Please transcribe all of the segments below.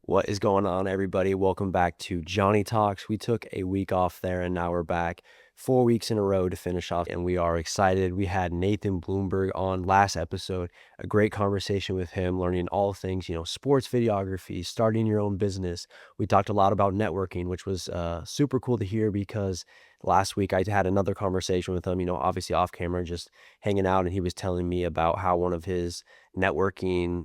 What is going on, everybody? Welcome back to Johnny Talks. We took a week off there and now we're back 4 weeks in a row to finish off, and we are excited. We had Nathan Bloomberg on last episode, a great conversation with him, learning all things, sports videography, starting your own business. We talked a lot about networking, which was super cool to hear because last week I had another conversation with him, obviously off camera, just hanging out, and he was telling me about how one of his networking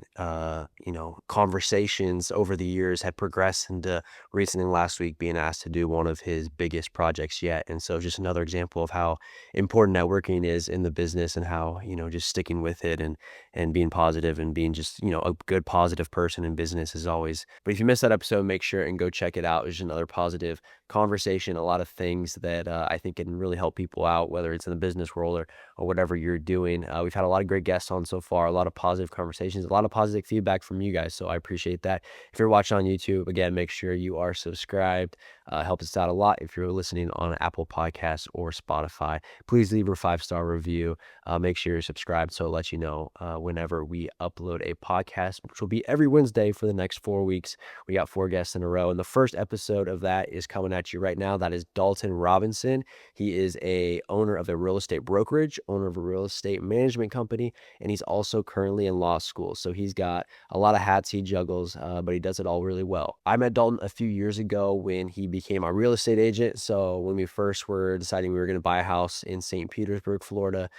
conversations over the years had progressed into recently last week being asked to do one of his biggest projects yet. And so just another example of how important networking is in the business, and how just sticking with it and being positive and being just a good positive person in business is always. But if you missed that episode, make sure and go check it out. It's just another positive conversation, a lot of things that I think can really help people out, whether it's in the business world or whatever you're doing. We've had a lot of great guests on so far, a lot of positive conversations, a lot of positive feedback from you guys. So I appreciate that. If you're watching on YouTube, again, make sure you are subscribed. Helps us out a lot. If you're listening on Apple Podcasts or Spotify, please leave a 5-star review. Make sure you're subscribed so it lets you know whenever we upload a podcast, which will be every Wednesday for the next 4 weeks. We got 4 guests in a row, and the first episode of that is coming at you right now. That is Dalton Robinson. He is a owner of a real estate brokerage, owner of a real estate management company, and he's also currently in law school. So he's got a lot of hats he juggles, but he does it all really well. I met Dalton a few years ago when he became our real estate agent. So when we first were deciding we were going to buy a house in St. Petersburg, Florida,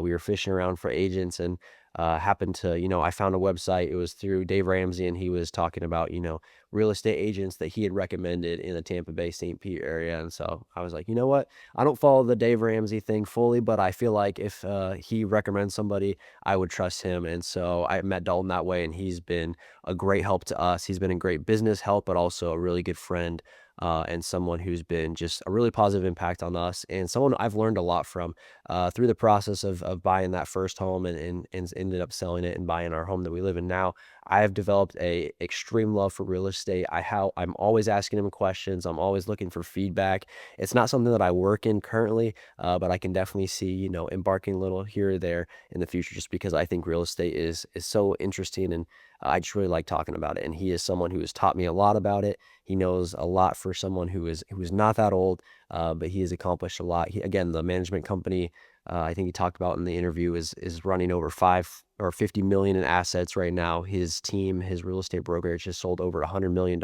we were fishing around for agents, and happened to, I found a website. It was through Dave Ramsey, and he was talking about, real estate agents that he had recommended in the Tampa Bay, St. Pete area. And so I was like, you know what? I don't follow the Dave Ramsey thing fully, but I feel like if he recommends somebody, I would trust him. And so I met Dalton that way, and he's been a great help to us. He's been a great business help, but also a really good friend. And someone who's been just a really positive impact on us, and someone I've learned a lot from through the process of buying that first home and ended up selling it and buying our home that we live in now. I have developed a extreme love for real estate. I'm always asking him questions. I'm always looking for feedback. It's not something that I work in currently, but I can definitely see, embarking a little here or there in the future, just because I think real estate is so interesting, and I just really like talking about it. And he is someone who has taught me a lot about it. He knows a lot for someone who is not that old, but he has accomplished a lot. Again, the management company, I think he talked about in the interview, is running over 50 million in assets right now. His team, his real estate brokerage, has sold over $100 million.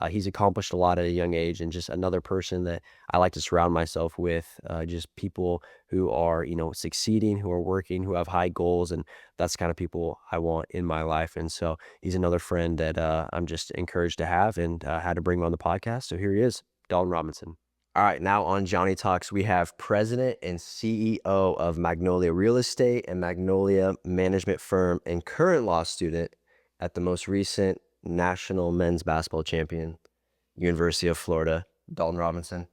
He's accomplished a lot at a young age, and just another person that I like to surround myself with, just people who are, succeeding, who are working, who have high goals. And that's the kind of people I want in my life. And so he's another friend that I'm just encouraged to have, and had to bring him on the podcast. So here he is, Dalton Robinson. All right, now on Johnny Talks, we have President and CEO of Magnolia Real Estate and Magnolia Management Firm, and current law student at the most recent National Men's Basketball Champion, University of Florida, Dalton Robinson.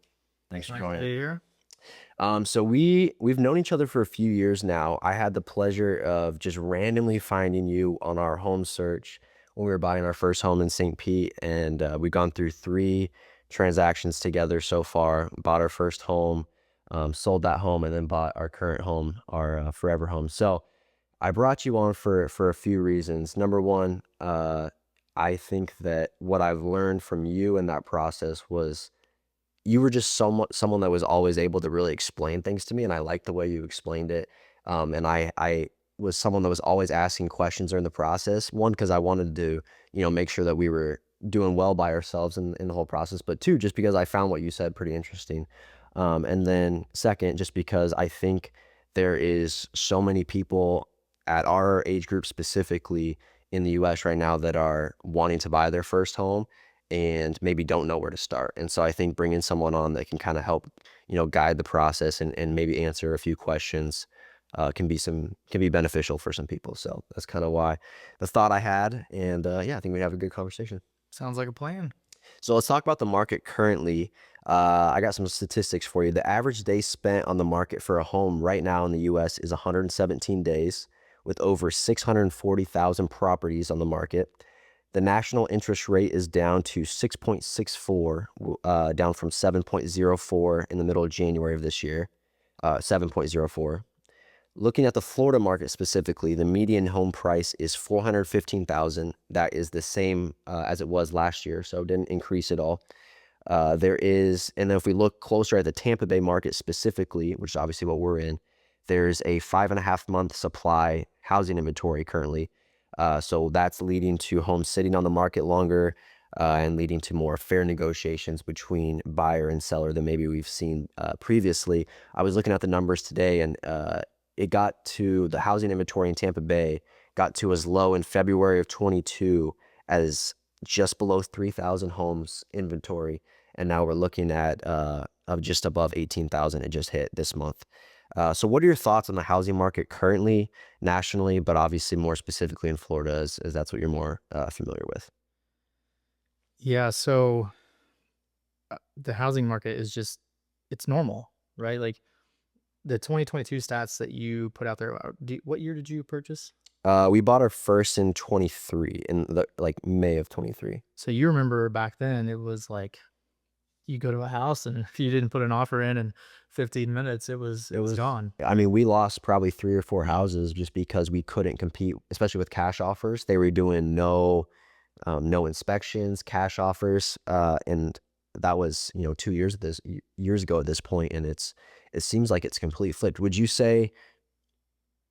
Thanks for Nice to joining. be here. So we've known each other for a few years now. I had the pleasure of just randomly finding you on our home search when we were buying our first home in St. Pete, and we've gone through 3 transactions together so far. Bought our first home, sold that home, and then bought our current home, our forever home. So I brought you on for a few reasons. Number one, I think that what I've learned from you in that process was you were just someone that was always able to really explain things to me, and I liked the way you explained it. And I was someone that was always asking questions during the process. One, because I wanted to, make sure that we were doing well by ourselves in the whole process. But 2, just because I found what you said pretty interesting. And then second, just because I think there is so many people at our age group specifically in the US right now that are wanting to buy their first home and maybe don't know where to start. And so I think bringing someone on that can kind of help, guide the process and maybe answer a few questions can be beneficial for some people. So that's kind of why the thought I had. And yeah, I think we have a good conversation. Sounds like a plan. So let's talk about the market currently. I got some statistics for you. The average day spent on the market for a home right now in the US is 117 days, with over 640,000 properties on the market. The national interest rate is down to 6.64, down from 7.04 in the middle of January of this year, 7.04. Looking at the Florida market specifically, the median home price is 415,000. That is the same as it was last year, so it didn't increase at all. There is, and then if we look closer at the Tampa Bay market specifically, which is obviously what we're in, there's a 5.5 month supply housing inventory currently. So that's leading to homes sitting on the market longer, and leading to more fair negotiations between buyer and seller than maybe we've seen previously. I was looking at the numbers today, and it got to the housing inventory in Tampa Bay got to as low in February of 22 as just below 3,000 homes inventory. And now we're looking at of just above 18,000. It just hit this month. So what are your thoughts on the housing market currently, nationally, but obviously more specifically in Florida, as that's what you're more familiar with? Yeah, so the housing market is just it's normal, right? Like the 2022 stats that you put out there. What year did you purchase? We bought our first in 23, in the like May of 23. So you remember back then it was like you go to a house and if you didn't put an offer in 15 minutes, it It was was, gone. I mean, we lost probably 3 or 4 houses just because we couldn't compete, especially with cash offers. They were doing no inspections, cash offers, and that was, 2 years ago at this point, and it seems like it's completely flipped. Would you say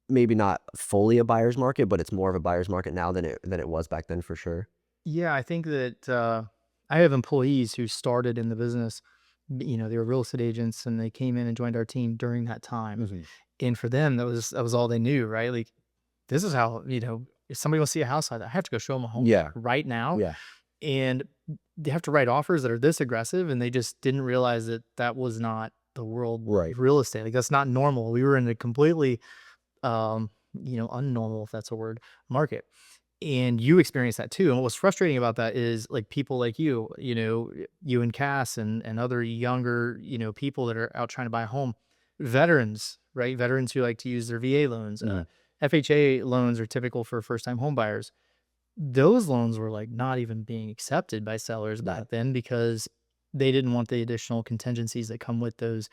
maybe not fully a buyer's market, but it's more of a buyer's market now than it was back then for sure? Yeah, I think that I have employees who started in the business. They were real estate agents and they came in and joined our team during that time. Mhm. And for them, that was all they knew, right? Like this is how, if somebody wants to see a house, I have to go show them a home Yeah, right now. yeah, And they have to write offers that are this aggressive. And they just didn't realize that that was not the world right. of real estate. Like that's not normal. We were in a completely, unnormal, if that's a word, market. And you experience that too. And what's frustrating about that is like people like you and Cass and other younger, people that are out trying to buy a home, veterans, right? Veterans who like to use their VA loans. Mhm. FHA loans are typical for first time home buyers. Those loans were like not even being accepted by sellers Right. back then because they didn't want the additional contingencies that come with those.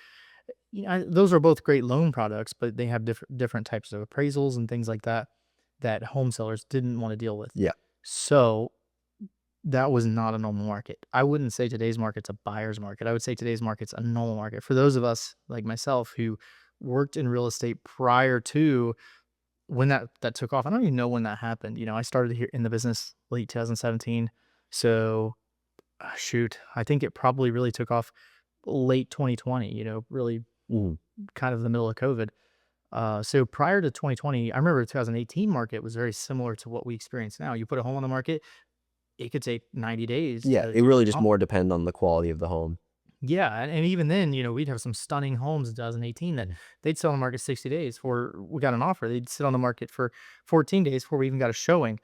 Those are both great loan products, but they have different types of appraisals and things like that that home sellers didn't want to deal with. Yeah. So that was not a normal market. I wouldn't say today's market's a buyer's market. I would say today's market's a normal market. For those of us like myself who worked in real estate prior to when that took off. I don't even know when that happened. I started here in the business late 2017. So shoot, I think it probably really took off late 2020, really Mhm. kind of the middle of COVID. So prior to 2020, I remember the 2018 market was very similar to what we experience now. You put a home on the market, it could take 90 days Yeah, to it really just comp. more depend on the quality of the home. Yeah, and even then, we'd have some stunning homes in 2018 that Mhm. they'd sell on the market 60 days before we got an offer. They'd sit on the market for 14 days before we even got a showing.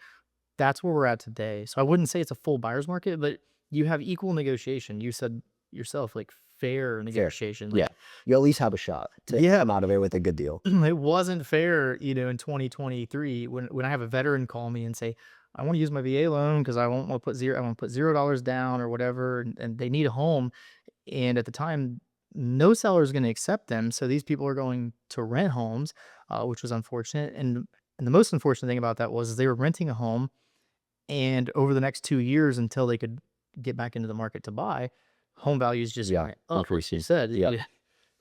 That's where we're at today. So I wouldn't say it's a full buyer's market, but you have equal negotiation. You said yourself, like fair Fair. negotiation. Yeah. Like, You at least have a shot to yeah, come out of it with a good deal. it wasn't fair, in 2023 when I have a veteran call me and say, I want to use my VA loan because I want to put $0 down or whatever, and they need a home. And at the time, no seller is going to accept them. So these people are going to rent homes, which was unfortunate. And the most unfortunate thing about that was they were renting a home, and over the next 2 years until they could get back into the market to buy, home values just Yeah, went up. Like you increasing. said, Yep.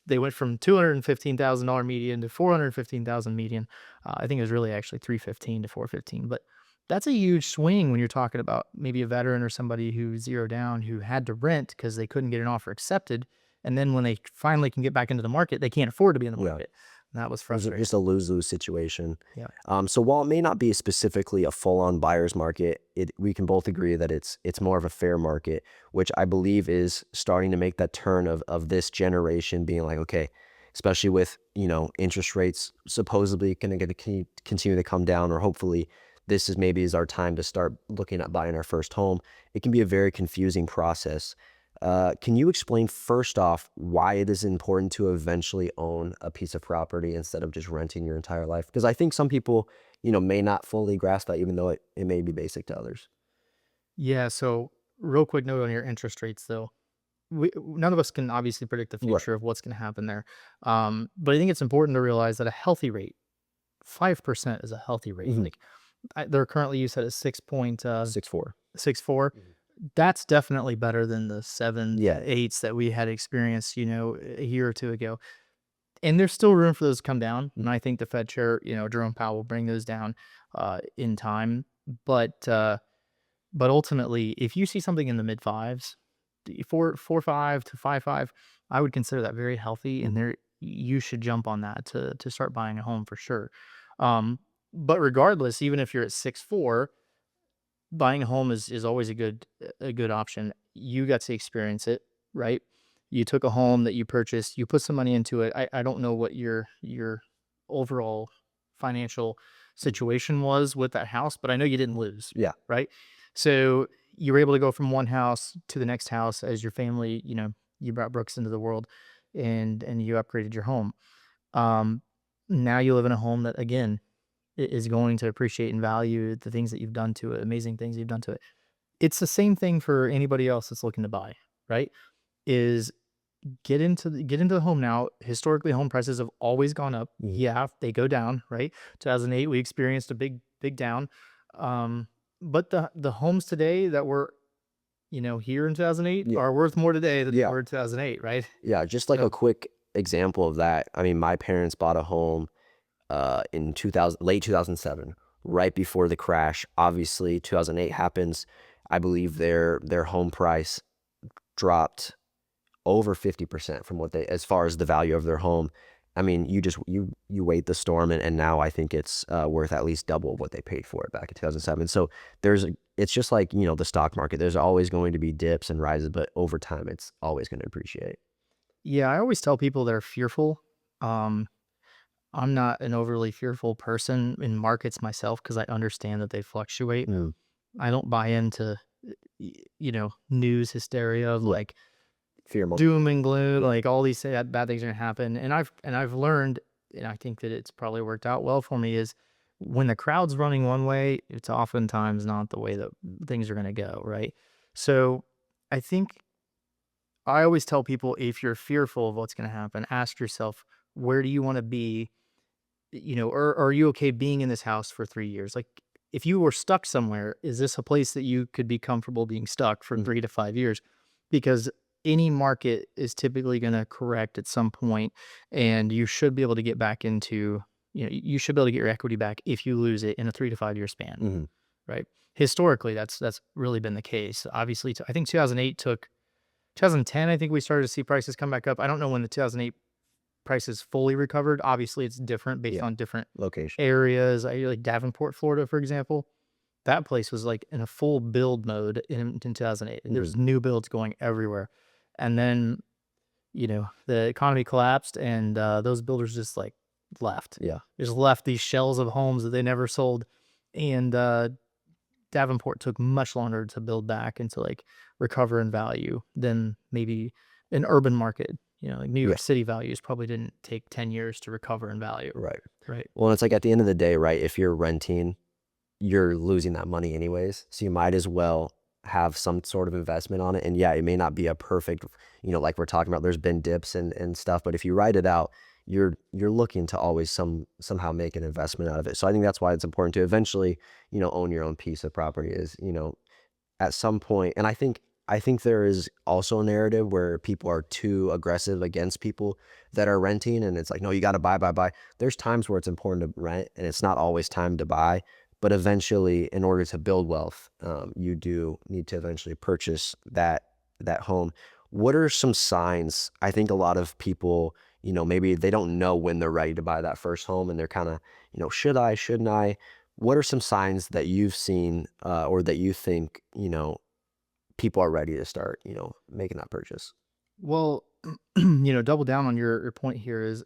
they went from $215,000 median to 415,000 median. I think it was really actually 315 to 415, but that's a huge swing when you're talking about maybe a veteran or somebody who zeroed down who had to rent because they couldn't get an offer accepted. And then when they finally can get back into the market, they can't afford to be in the Yeah. market. And that was It was frustrating. just a lose-lose situation. Yeah. So while it may not be specifically a full-on buyer's market, we can both agree that it's more of a fair market, which I believe is starting to make that turn of this generation being like, okay, especially with, interest rates supposedly going to continue to come down, or hopefully this is our time to start looking at buying our first home. It can be a very confusing process. Can you explain first off why it is important to eventually own a piece of property instead of just renting your entire life? Because I think some people, may not fully grasp that, even though it may be basic to others. Yeah. So, real quick note on your interest rates, though. None of us can obviously predict the Right. future of what's going to happen there. But I think it's important to realize that a healthy rate 5% is a healthy rate. Mhm. Like they're currently, you said, at 6'4". 6.4. Mhm. That's definitely better than the seven, Yeah. eights that we had experienced, a year or two ago. And there's still room for those to come down. And Mhm. I think the Fed chair, Jerome Powell will bring those down in time. But but ultimately, if you see something in the mid fives, 4.5 to 5.5, I would consider that very healthy, and Mhm. you should jump on that to start buying a home for sure. Um, but regardless, even if you're at 6.4, buying a home is always a good option. You got to experience it, right? You took a home that you purchased, you put some money into it. I don't know what your overall financial Mhm. situation was with that house, but I know you didn't lose, Yeah. right? So you were able to go from one house to the next house as your family, you brought Brooks into the world, and you upgraded your home. Um, Now you live in a home that, again, is going to appreciate and value the things that you've done to it, amazing things you've done to it. It's the same thing for anybody else that's looking to buy, right? Is get into the home now. Historically, home prices have always gone up. Mhm. Yeah, they go down, right? 2008, we experienced a big down. Um, but the homes today that were, here in 2008 Yeah. are worth more today than they Yeah. were in 2008, right? Yeah, just like a So, quick example of that, I mean, my parents bought a home, in 2000 late 2007, right before the crash. Obviously, 2008 happens. I believe their home price dropped over 50% from what they as far as the value of their home. I mean, you wait the storm, and now I think it's, worth at least double what they paid for it back in 2007. So it's just like, the stock market. There's always going to be dips and rises, but over time, it's always gonna appreciate. yeah, I always tell people that are fearful. Um, I'm not an overly fearful person in markets myself because I understand that they fluctuate. Mm. I don't buy into, news hysteria of Yeah. like Fear doom and gloom, Yeah. like all these bad things are gonna happen. And I've learned, and I think that it's probably worked out well for me, is when the crowd's running one way, it's oftentimes not the way that things are gonna go, right? So I think I always tell people, if you're fearful of what's gonna happen, ask yourself, where do you want to be? Or are you okay being in this house for 3 years? Like, if you were stuck somewhere, is this a place that you could be comfortable being stuck for Mm. 3 to 5 years? Because any market is typically going to correct at some point, and you should be able to get back into, you should be able to get your equity back if you lose it in a 3 to 5 year span, Mhm. right? Historically, that's really been the case. Obviously, I think 2008 took 2010. I think we started to see prices come back up. I don't know when the 2008 prices fully recovered. Obviously, it's different based Yeah. on different Location. areas. I like Davenport, Florida, for example. That place was like in a full build mode in 2008, and there Mhm. was new builds going everywhere. And then, the economy collapsed, and those builders just like left, Yeah. just left these shells of homes that they never sold. And Davenport took much longer to build back and to like recover in value than maybe an urban market. Like New Yeah. York City values probably didn't take 10 years to recover in value. Right. Right. Well, it's like at the end of the day, right, if you're renting, you're losing that money anyways. So you might as well have some sort of investment on it. And yeah, it may not be a perfect, like we're talking about, there's been dips and stuff, but if you write it out, you're looking to always somehow make an investment out of it. So I think that's why it's important to eventually, own your own piece of property is, at some point, and I think there is also a narrative where people are too aggressive against people that are renting, and it's like, no, you got to buy, buy, buy. There's times where it's important to rent, and it's not always time to buy. But eventually, in order to build wealth, you do need to eventually purchase that home. What are some signs? I think a lot of people, maybe they don't know when they're ready to buy that first home, and they're kind of, should I, shouldn't I? What are some signs that you've seen, or that you think, people are ready to start, making that purchase? Well, double down on your point here is,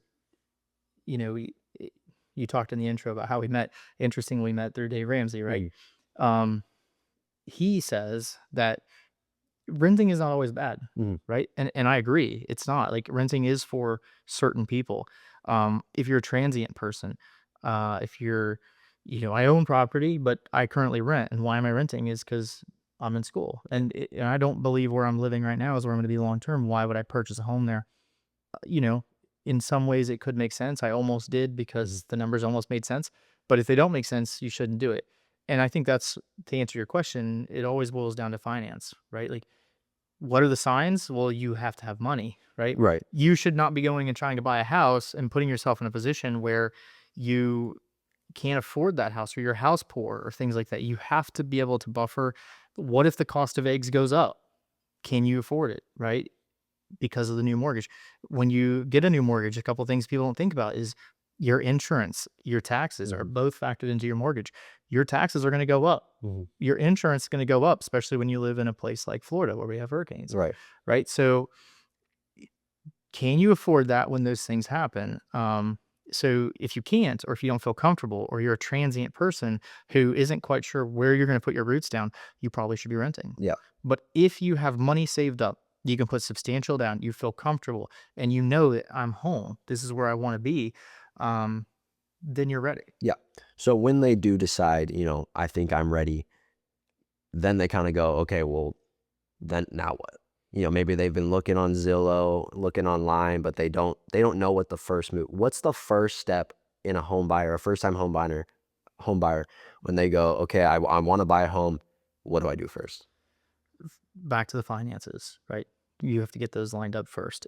you know, we, you talked in the intro about how we met. Interestingly, we met through Dave Ramsey, right? Mhm. Um, he says that renting is not always bad, Mhm. right? And I agree. It's not. Like, renting is for certain people. If you're a transient person, if you're, I own property, but I currently rent. And why am I renting? Is because I'm in school. And I don't believe where I'm living right now is where I'm going to be long term. Why would I purchase a home there? You know, In some ways, it could make sense. I almost did Mhm. because the numbers almost made sense. But if they don't make sense, you shouldn't do it. And I think that's to answer your question, it always boils down to finance, right? Like, what are the signs? Well, you have to have money, right? Right. You should not be going and trying to buy a house and putting yourself in a position where you can't afford that house or your house poor or things like that. You have to be able to buffer. What if the cost of eggs goes up? Can you afford it, right? Because of the new mortgage. When you get a new mortgage, a couple of things people don't think about is your insurance, your taxes are Mhm. both factored into your mortgage. Your taxes are going to go up. Mhm. Your insurance is going to go up, especially when you live in a place like Florida where we have hurricanes, Right. right? So, can you afford that when those things happen? So if you can't, or if you don't feel comfortable, or you're a transient person who isn't quite sure where you're going to put your roots down, you probably should be renting. Yeah. But if you have money saved up, you can put substantial down, you feel comfortable, and you know that I'm home, this is where I want to be, um, then you're ready. Yeah. So when they do decide, I think I'm ready, then they kind of go, okay, well, then now what? Maybe they've been looking on Zillow, looking online, but they don't know what the first move. What's the first step in a home buyer, a first time home buyer, when they go, okay, I want to buy a home. What do I do first? Back to the finances, right? You have to get those lined up first.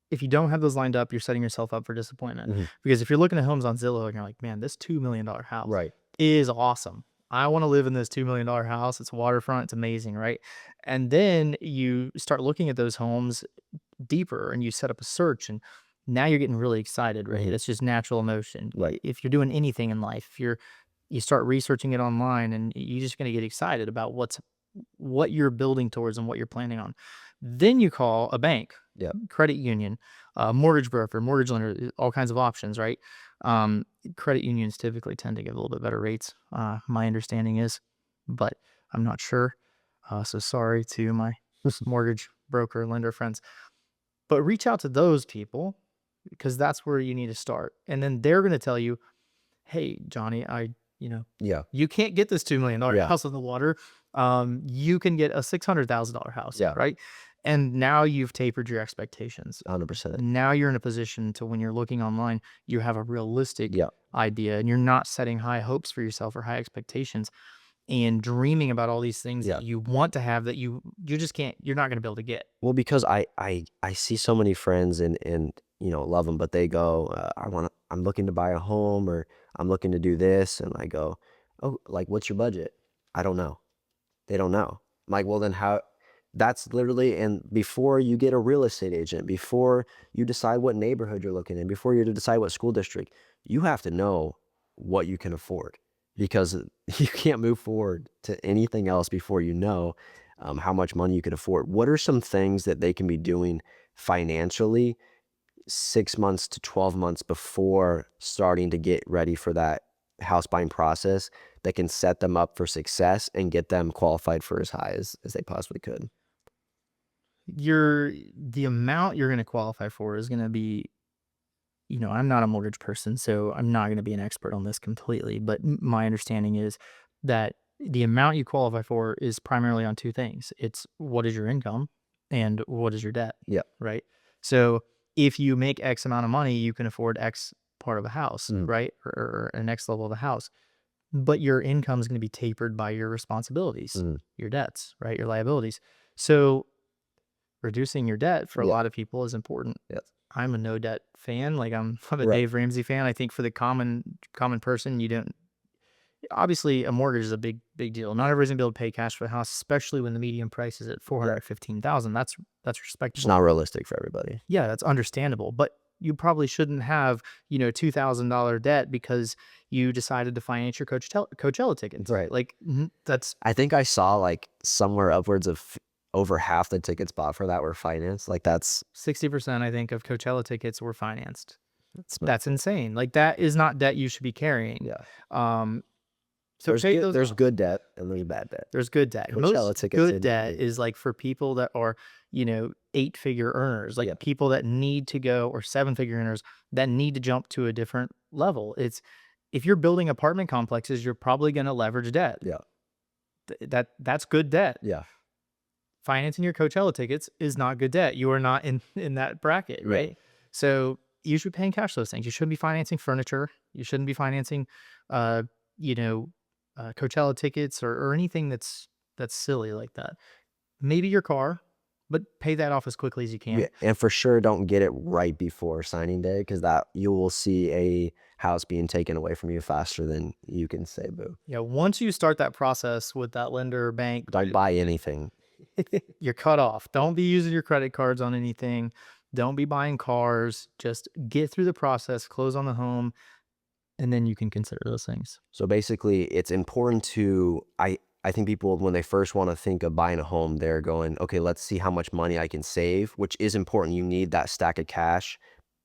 If you don't have those lined up, you're setting yourself up for disappointment. Mhm. Because if you're looking at homes on Zillow and you're like, man, this $2 million house Right. is awesome. I want to live in this $2 million house. It's waterfront. It's amazing, right? And then you start looking at those homes deeper and you set up a search and now you're getting really excited, right? Mhm. That's just natural emotion. Right. If you're doing anything in life, if you start researching it online and you're just going to get excited about what you're building towards and what you're planning on. Then you call a bank, Yep. credit union, mortgage broker, mortgage lender, all kinds of options, right? Um, Credit unions typically tend to give a little bit better rates. My understanding is, but I'm not sure. So sorry to my mortgage broker lender friends, but reach out to those people because that's where you need to start. And then they're going to tell you, hey, Johnny, you know, Yeah. you can't get this $2 million Yeah. house on the water. You can get a $600,000 house, Yeah. right? And now you've tapered your expectations. 100%. Now you're in a position to when you're looking online, you have a realistic Yeah. idea and you're not setting high hopes for yourself or high expectations and dreaming about all these things Yeah. that you want to have that you just can't, you're not going to be able to get. Well, because I see so many friends and love them, but they go, I'm looking to buy a home or I'm looking to do this, and I go, oh, like what's your budget? I don't know. They don't know. I'm like, well, then how? That's literally, and before you get a real estate agent, before you decide what neighborhood you're looking in, before you decide what school district, you have to know what you can afford because you can't move forward to anything else before you know how much money you could afford. What are some things that they can be doing financially 6 months to 12 months before starting to get ready for that house buying process that can set them up for success and get them qualified for as high as they possibly could? The amount you're going to qualify for is going to be, I'm not a mortgage person, so I'm not going to be an expert on this completely, but my understanding is that the amount you qualify for is primarily on two things. It's what is your income and what is your debt, Yeah. right? So if you make X amount of money, you can afford X part of a house, Mhm. right? Or an X level of a house. But your income is going to be tapered by your responsibilities, Mhm. your debts, right? Your liabilities. So reducing your debt for a Yeah. lot of people is important. Yes. I'm a no debt fan. Like I'm a Right. Dave Ramsey fan. I think for the common person, you don't obviously a mortgage is a big deal. Not everybody's gonna be able to pay cash for a house, especially when the median price is at Yeah. 415,000. That's It's respectable. not realistic for everybody. Yeah, that's understandable. But you probably shouldn't have, $2,000 debt because you decided to finance your Coachella tickets. Right. Like that's I think I saw like somewhere upwards of over half the tickets bought for that were financed. Like that's 60%, I think, of Coachella tickets were financed. that's not, That's insane. Like, that is not debt you should be carrying. yeah. Um, so take those There's good debt and there's bad debt. there's good debt. Coachella Most tickets good in debt is, like, for people that are, eight-figure earners, like, yeah. people that need to go or seven-figure earners that need to jump to a different level. It's if you're building apartment complexes, you're probably gonna leverage debt. Yeah. That's good debt. Yeah. Financing your Coachella tickets is not good debt. You are not in that bracket, Yeah. right? So you should be paying cash those things. You shouldn't be financing furniture. You shouldn't be financing, uh, you know, Coachella tickets or anything that's silly like that. Maybe your car, but pay that off as quickly as you Yeah, can. and for sure, don't get it right before signing day because that you will see a house being taken away from you faster than you can say boo. Yeah, once you start that process with that lender or bank, Don't buy anything. you're cut off. Don't be using your credit cards on anything. Don't be buying cars. Just get through the process, close on the home, and then you can consider those things. So basically, it's important to I think people when they first want to think of buying a home, they're going, okay, let's see how much money I can save, which is important. You need that stack of cash.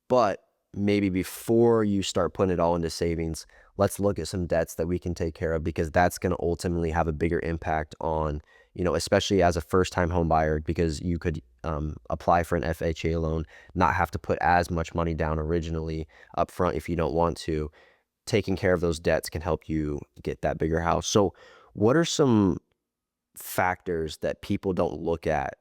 But maybe before you start putting it all into savings, let's look at some debts that we can take care of because that's going to ultimately have a bigger impact on, especially as a first time home buyer, because you could apply for an FHA loan, not have to put as much money down originally up front if you don't want to. Taking care of those debts can help you get that bigger house. So, what are some factors that people don't look at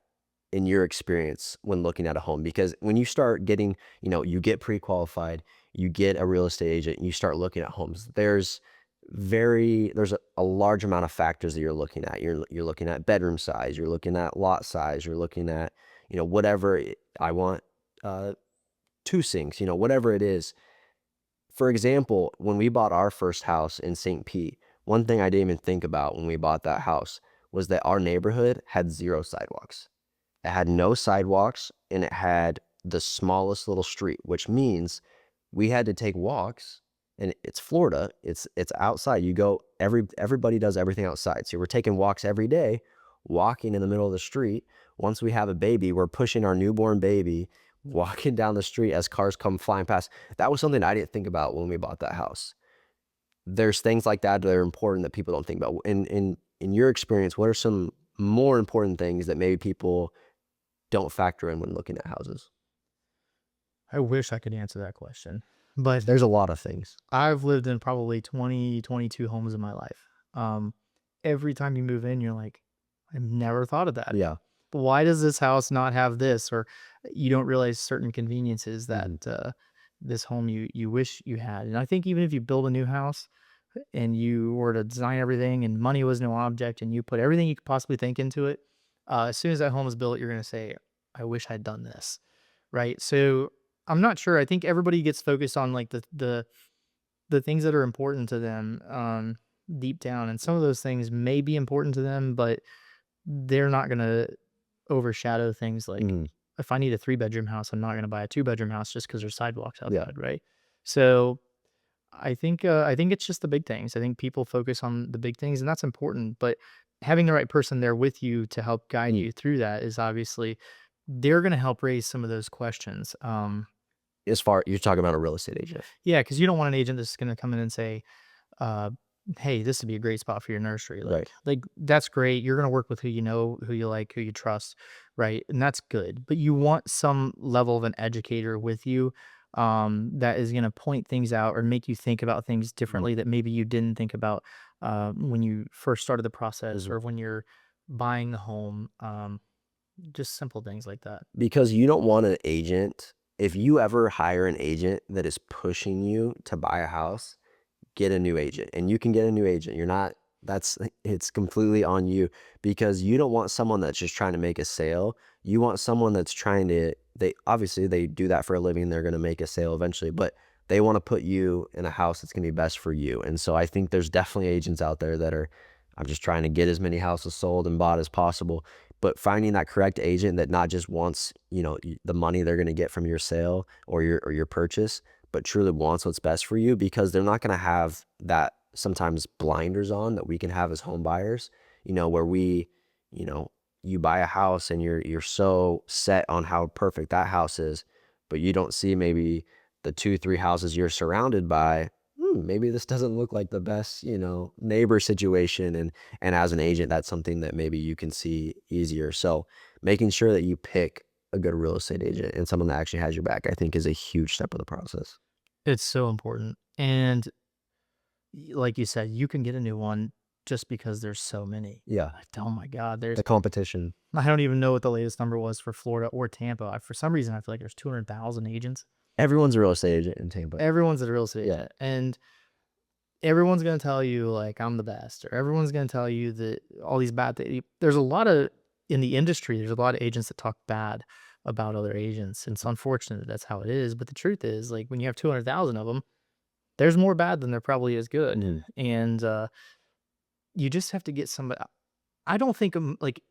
in your experience when looking at a home? Because when you start getting, you get pre-qualified, you get a real estate agent, you start looking at homes. There's a large amount of factors that you're looking at. You're looking at bedroom size, you're looking at lot size, you're looking at, whatever I want, uh, two sinks, whatever it is. For example, when we bought our first house in St. Pete, one thing I didn't even think about when we bought that house was that our neighborhood had zero sidewalks. It had no sidewalks and it had the smallest little street, which means we had to take walks. And it's Florida. It's outside. You go everybody does everything outside. So we're taking walks every day, walking in the middle of the street. Once we have a baby, we're pushing our newborn baby, walking down the street as cars come flying past. That was something I didn't think about when we bought that house. There's things like that that are important that people don't think about. In your experience, what are some more important things that maybe people don't factor in when looking at houses? I wish I could answer that question, but There's a lot of things. I've lived in probably 20, 22 homes in my life. Every time you move in, you're like, I've never thought of that. Yeah. Why does this house not have this? Or you don't realize certain conveniences that Mhm. this home you wish you had. And I think even if you build a new house and you were to design everything and money was no object and you put everything you could possibly think into it, as soon as that home is built, you're going to say, I wish I'd done this. Right. So I'm not sure. I think everybody gets focused on like the things that are important to them deep down. And some of those things may be important to them, but they're not going to overshadow things like Mhm. if I need a 3-bedroom house, I'm not going to buy a 2-bedroom house just because there's sidewalks Yeah. outside. Right. So I think it's just the big things. I think people focus on the big things, and that's important. But having the right person there with you to help guide Mm. you through that is obviously they're going to help raise some of those questions. As far you're talking about a real estate agent. Yeah, because you don't want an agent that's going to come in and say, uh, "Hey, this would be a great spot for your nursery." Right. Like that's great. You're going to work with who you know, who you like, who you trust, right? And that's good. But you want some level of an educator with you that is going to point things out or make you think about things Mhm. differently that maybe you didn't think about when you first started the process Mhm. or when you're buying the home. Just simple things like that. Because you don't want an agent if you ever hire an agent that is pushing you to buy a house, get a new agent, and you can get a new agent. You're not that's it's completely on you because you don't want someone that's just trying to make a sale. You want someone that's trying to they obviously they do that for a living, they're gonna make a sale eventually, but they wanna put you in a house that's gonna be best for you. And so I think there's definitely agents out there that are I'm just trying to get as many houses sold and bought as possible. But finding that correct agent that not just wants, the money they're gonna get from your sale or your purchase, but truly wants what's best for you because they're not going to have that sometimes blinders on that we can have as home buyers, where you know, you buy a house and you're so set on how perfect that house is, but you don't see maybe the 2, 3 houses you're surrounded by. Maybe this doesn't look like the best, neighbor situation. And as an agent, that's something that maybe you can see easier. So making sure that you pick a good real estate agent and someone that actually has your back, I think is a huge step of the process. It's so important. And like you said, you can get a new one just because there's so many. Yeah, Oh my God, there's the competition. I don't even know what the latest number was for Florida or Tampa. For some reason, I feel like there's 200,000 agents. Everyone's a real estate agent in Tampa. Everyone's a real estate Yeah. agent, and everyone's gonna tell you, like, "I'm the best," or everyone's gonna tell you that all these bad things. There's a lot of in the industry, there's a lot of agents that talk bad about other agents, and it's unfortunate that that's how it is, but the truth is, like, when you have 200,000 of them, there's more bad than there probably is good, Mhm. and, you just have to get somebody. I don't think, like,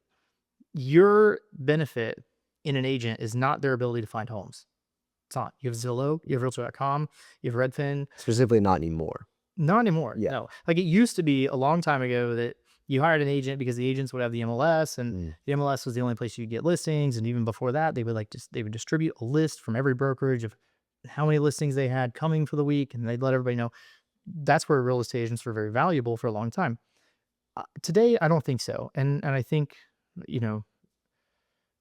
your benefit in an agent is not their ability to find homes. It's not. You have Zillow, you have Realtor.com, you have Redfin. Specifically not anymore. Not anymore, Yeah. no. Like, it used to be a long time ago that you hired an agent because the agents would have the MLS, and Mm. the MLS was the only place you could get listings, and even before that, they would, like, just they would distribute a list from every brokerage of how many listings they had coming for the week, and they'd let everybody know. That's where real estate agents were very valuable for a long time. Today, I don't think so, and I think, you know,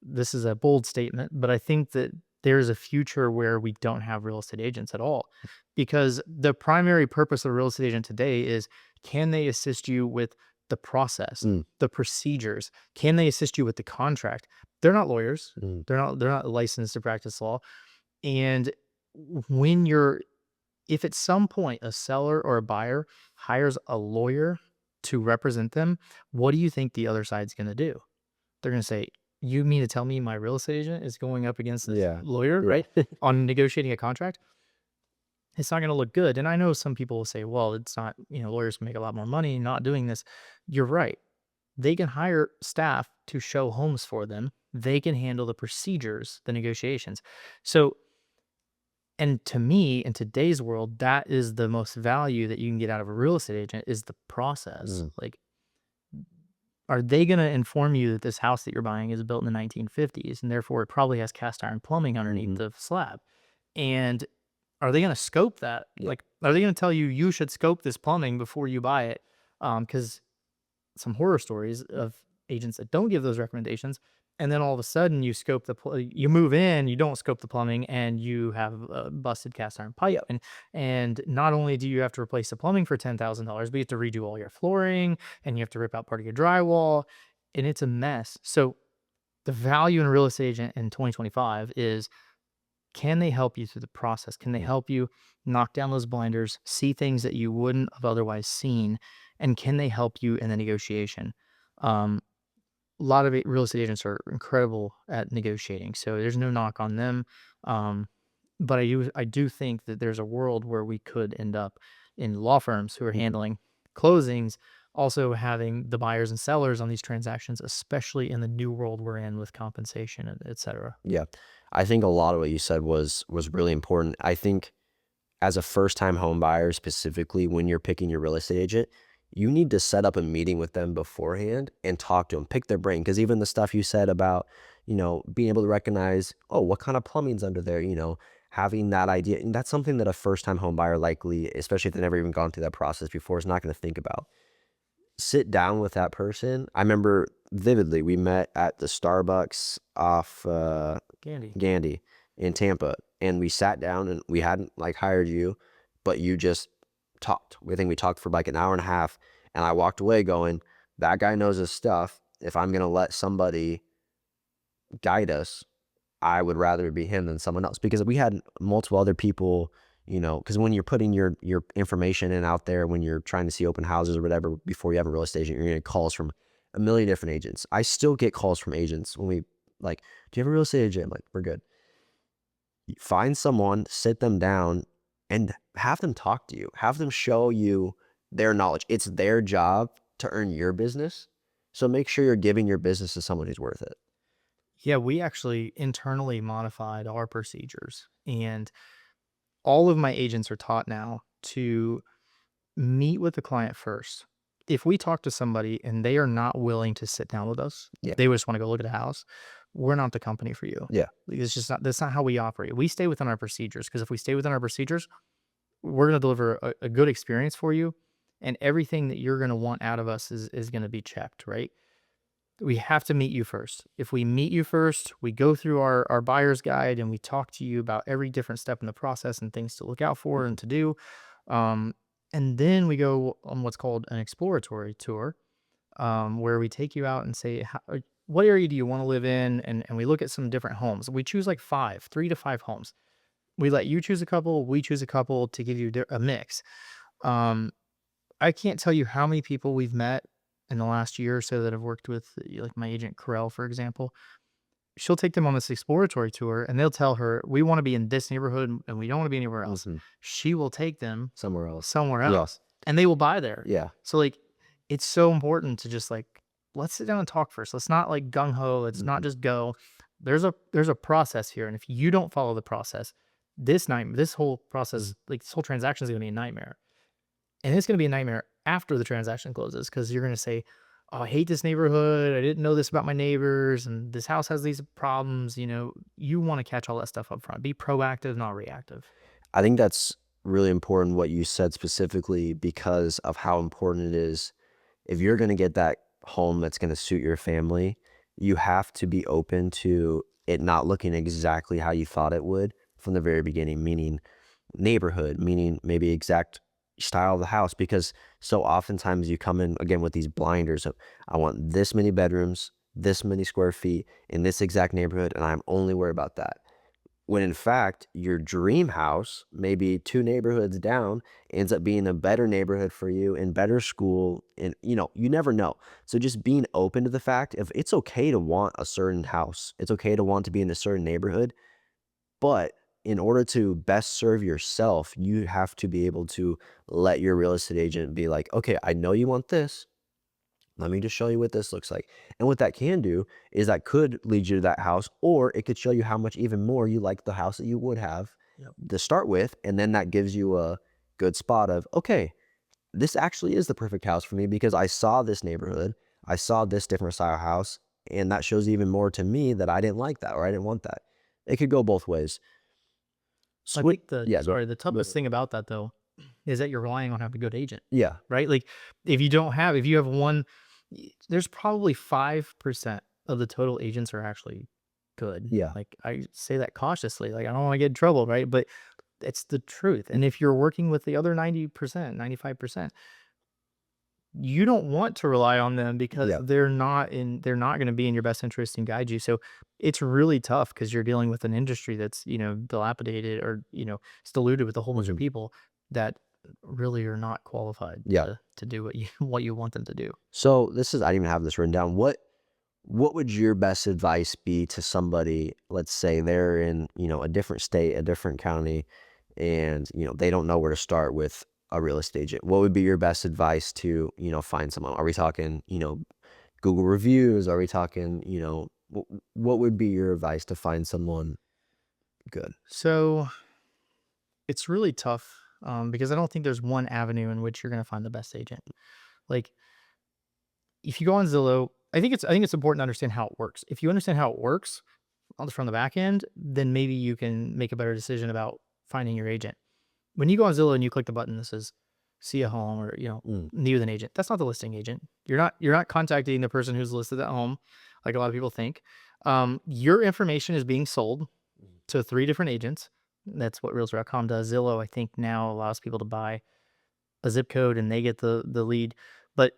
this is a bold statement, but I think that there's a future where we don't have real estate agents at all, because the primary purpose of a real estate agent today is, can they assist you with the process, Mm. the procedures? Can they assist you with the contract? They're not lawyers. Mm. They're not licensed to practice law. And when you're if at some point a seller or a buyer hires a lawyer to represent them, what do you think the other side's going to do? They're gonna say, "You mean to tell me my real estate agent is going up against this Yeah. lawyer, Yeah. right, on negotiating a contract?" It's not gonna look good, and I know some people will say, "Well, it's not, lawyers make a lot more money not doing this." You're right. They can hire staff to show homes for them. They can handle the procedures, the negotiations. So, and to me, in today's world, that is the most value that you can get out of a real estate agent is the process. Mm. Like, are they gonna inform you that this house that you're buying is built in the 1950s, and therefore it probably has cast iron plumbing underneath Mhm. the slab? And are they gonna scope that? Yeah. Like, are they gonna tell you, "You should scope this plumbing before you buy it?" Because some horror stories of agents that don't give those recommendations, and then all of a sudden you move in, you don't scope the plumbing, and you have a busted cast iron pipe, Yep. and not only do you have to replace the plumbing for $10,000, but you have to redo all your flooring, and you have to rip out part of your drywall, and it's a mess. So the value in a real estate agent in 2025 is, can they help you through the process? Can they Mm. help you knock down those blinders, see things that you wouldn't have otherwise seen? And can they help you in the negotiation? Um, a lot of real estate agents are incredible at negotiating, so there's no knock on them. Um, but I do think that there's a world where we could end up in law firms who are Mhm. handling closings, also having the buyers and sellers on these transactions, especially in the new world we're in with compensation, and et cetera. Yeah. I think a lot of what you said was really important. I think as a first-time home buyer, specifically when you're picking your real estate agent, you need to set up a meeting with them beforehand and talk to them, pick their brain. Because even the stuff you said about, being able to recognize, oh, what kind of plumbing's under there, having that idea, and that's something that a first-time home buyer likely, especially if they've never even gone through that process before, is not gonna think about. Sit down with that person. I remember vividly, we met at the Starbucks off, Candy. Gandy in Tampa, and we sat down and we hadn't like hired you, but you just talked. We think we talked for like an hour and a half, and I walked away going, "That guy knows his stuff. If I'm gonna let somebody guide us, I would rather be him than someone else." Because we had multiple other people, because when you're putting your information in out there, when you're trying to see open houses or whatever before you have a real estate agent, you're gonna get calls from a million different agents. I still get calls from agents when we like, "Do you have a real estate agent?" I'm like, "We're good." Find someone, sit them down, and have them talk to you. Have them show you their knowledge. It's their job to earn your business. So make sure you're giving your business to someone who's worth it. Yeah, we actually internally modified our procedures, and all of my agents are taught now to meet with the client first. If we talk to somebody and they are not willing to sit down with us, Yeah. they just want to go look at a house, we're not the company for you. Yeah. Like, it's just not, that's not how we operate. We stay within our procedures, because if we stay within our procedures, we're going to deliver a good experience for you. And everything that you're going to want out of us is going to be checked, right? We have to meet you first. If we meet you first, we go through our buyer's guide and we talk to you about every different step in the process and things to look out for and to do. Um, and then we go on what's called an exploratory tour, where we take you out and say, what area do you want to live in? And we look at some different homes. We choose like 3 to 5 homes. We let you choose a couple, we choose a couple to give you a mix. Um, I can't tell you how many people we've met in the last year or so that have worked with, like my agent Corel, for example. She'll take them on this exploratory tour and they'll tell her, we want to be in this neighborhood and we don't want to be anywhere else. Mhm. She will take them Somewhere else. somewhere Yeah. else and they will buy there. Yeah. So like it's so important to just like let's sit down and talk first. Let's not like gung ho. Let's not Mhm. just go. There's a process here. And if you don't follow the process, this whole process, Mhm. like this whole transaction is gonna be a nightmare. And it's gonna be a nightmare after the transaction closes because you're gonna say, "Oh, I hate this neighborhood. I didn't know this about my neighbors, and this house has these problems." You want to catch all that stuff up front. Be proactive, not reactive. I think that's really important what you said specifically because of how important it is. If you're gonna get that home that's gonna suit your family, you have to be open to it not looking exactly how you thought it would from the very beginning, meaning neighborhood, meaning maybe exact style of the house, because so oftentimes you come in again with these blinders of, I want this many bedrooms, this many square feet in this exact neighborhood, and I'm only worried about that. When in fact, your dream house, maybe 2 neighborhoods down, ends up being a better neighborhood for you and better school, and, you never know. So just being open to the fact of it's okay to want a certain house. It's okay to want to be in a certain neighborhood, but in order to best serve yourself, you have to be able to let your real estate agent be like, "Okay, I know you want this. Let me just show you what this looks like." And what that can do is that could lead you to that house, or it could show you how much even more you like the house that you would have Yep. to start with. And then that gives you a good spot of, okay, this actually is the perfect house for me because I saw this neighborhood, I saw this different style house, and that shows even more to me that I didn't like that or I didn't want that. It could go both ways. I Switch, think the yeah, sorry, the go toughest ahead. thing about that though is that you're relying on having a good agent, Yeah, right? Like if you have one, there's probably 5% of the total agents are actually good. yeah, Like I say that cautiously, like I don't want to get in trouble, right? But it's the truth. And if you're working with the other 90%, 95%, you don't want to rely on them because yeah. they're not gonna be in your best interest and guide you, so it's really tough because 'cause you're dealing with an industry that's, dilapidated or, it's diluted with a whole bunch of Mhm. people that really are not qualified Yeah. to do what you what you want them to do. So this is, I didn't even have this written down. What would your best advice be to somebody, let's say they're in, a different state, a different county, and, they don't know where to start with a real estate agent? What would be your best advice to, find someone? Are we talking, Google reviews? Are we talking, what would be your advice to find someone good? So, it's really tough, because I don't think there's one avenue in which you're gonna find the best agent. Like, if you go on Zillow, I think it's important to understand how it works. If you understand how it works from the back end, then maybe you can make a better decision about finding your agent. When you go on Zillow and you click the button that says see a home or, Mm, meet with an agent, that's not the listing agent. You're not contacting the person who's listed that home like a lot of people think. Your information is being sold mhm. to 3 different agents. That's what Realtor.com does. Zillow, I think now allows people to buy a zip code and they get the lead. But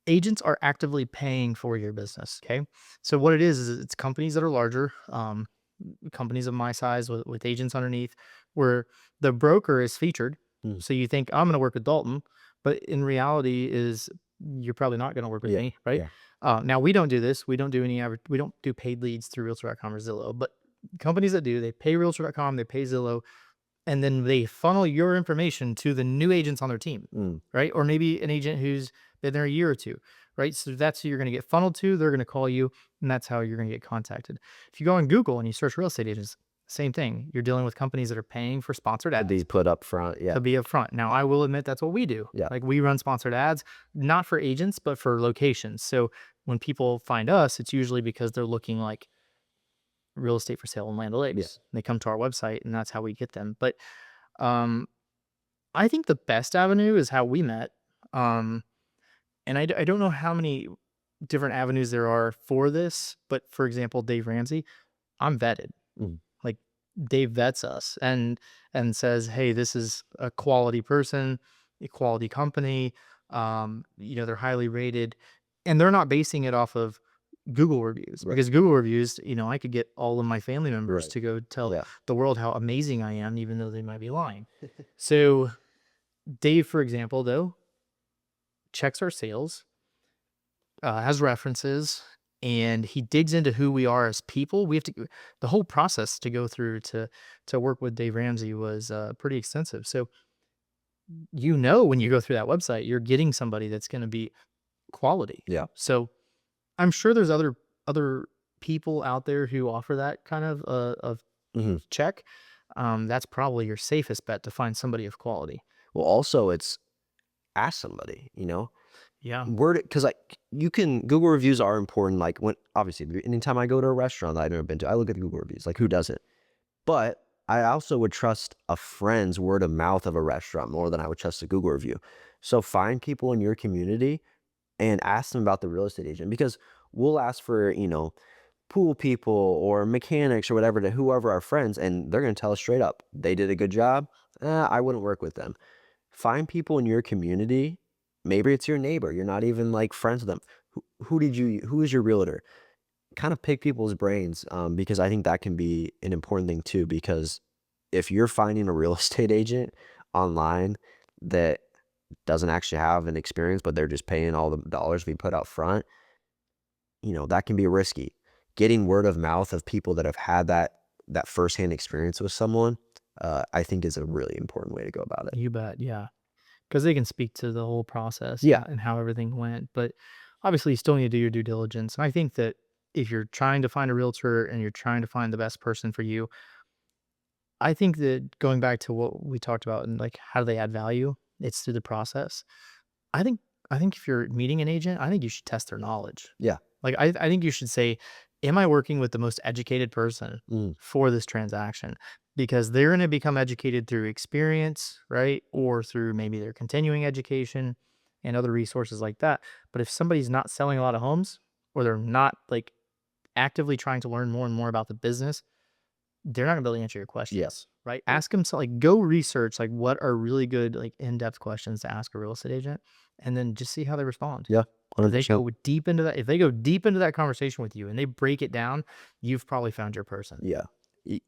agents are actively paying for your business. Okay. So what it is it's companies that are larger, companies of my size with agents underneath, where the broker is featured. Mm, So you think I'm going to work with Dalton, but in reality is you're probably not going to work with yeah, me, right? yeah. Now we don't do this. We don't do paid leads through Realtor.com or Zillow, but companies that do, they pay Realtor.com, they pay Zillow, and then they funnel your information to the new agents on their team, Mm, right? Or maybe an agent who's been there a year or two, right? So that's who you're going to get funneled to. They're going to call you, and that's how you're going to get contacted. If you go on Google and you search real estate agents, same thing. You're dealing with companies that are paying for sponsored to be ads put up front. Yeah, to be upfront. Now, I will admit that's what we do. yeah, Like we run sponsored ads, not for agents, but for locations. So when people find us, it's usually because they're looking like real estate for sale in Land yeah. O'Lakes. They come to our website, and that's how we get them. But um, I think the best avenue is how we met, um, and I don't know how many different avenues there are for this, but for example, Dave Ramsey, I'm vetted. Mm, Like, Dave vets us and says, "Hey, this is a quality person, a quality company, they're highly rated," and they're not basing it off of Google reviews, Right. because Google reviews, I could get all of my family members Right. to go tell Yeah. the world how amazing I am, even though they might be lying. So Dave, for example, though, checks our sales, has references, and he digs into who we are as people. We have to the whole process to go through to work with Dave Ramsey was pretty extensive. So when you go through that website, you're getting somebody that's going to be quality. Yeah. So I'm sure there's other people out there who offer that kind of Mhm. check. That's probably your safest bet to find somebody of quality. Well, also, it's ask somebody, you know? Yeah. Word, because like, you can Google reviews are important, like, when obviously, anytime I go to a restaurant that I've never been to, I look at the Google reviews, like, who doesn't? But I also would trust a friend's word of mouth of a restaurant more than I would trust a Google review. So find people in your community and ask them about the real estate agent, because we'll ask for, pool people or mechanics or whatever to whoever our friends, and they're gonna tell us straight up, they did a good job. I wouldn't work with them. Find people in your community. Maybe it's your neighbor. You're not even like friends with them. Who is your realtor? Kind of pick people's brains, because I think that can be an important thing too. Because if you're finding a real estate agent online that doesn't actually have an experience, but they're just paying all the dollars we put out front, that can be risky. Getting word of mouth of people that have had that firsthand experience with someone, I think is a really important way to go about it. You bet. Yeah. Because they can speak to the whole process Yeah. and how everything went. But obviously, you still need to do your due diligence. And I think that if you're trying to find a realtor and you're trying to find the best person for you, I think that going back to what we talked about and like how do they add value, it's through the process. I think I think if you're meeting an agent, I think you should test their knowledge. Yeah. Like I think you should say, "Am I working with the most educated person Mm. for this transaction?" Because they're going to become educated through experience, right? Or through maybe their continuing education and other resources like that. But if somebody's not selling a lot of homes or they're not like actively trying to learn more and more about the business, they're not gonna be able to answer your Yeah. questions, right? Ask them, so like, go research, like, what are really good, like, in-depth questions to ask a real estate agent, and then just see how they respond. Yeah. If they 100%. go deep into that if they go deep into that conversation with you and they break it down, you've probably found your person. Yeah.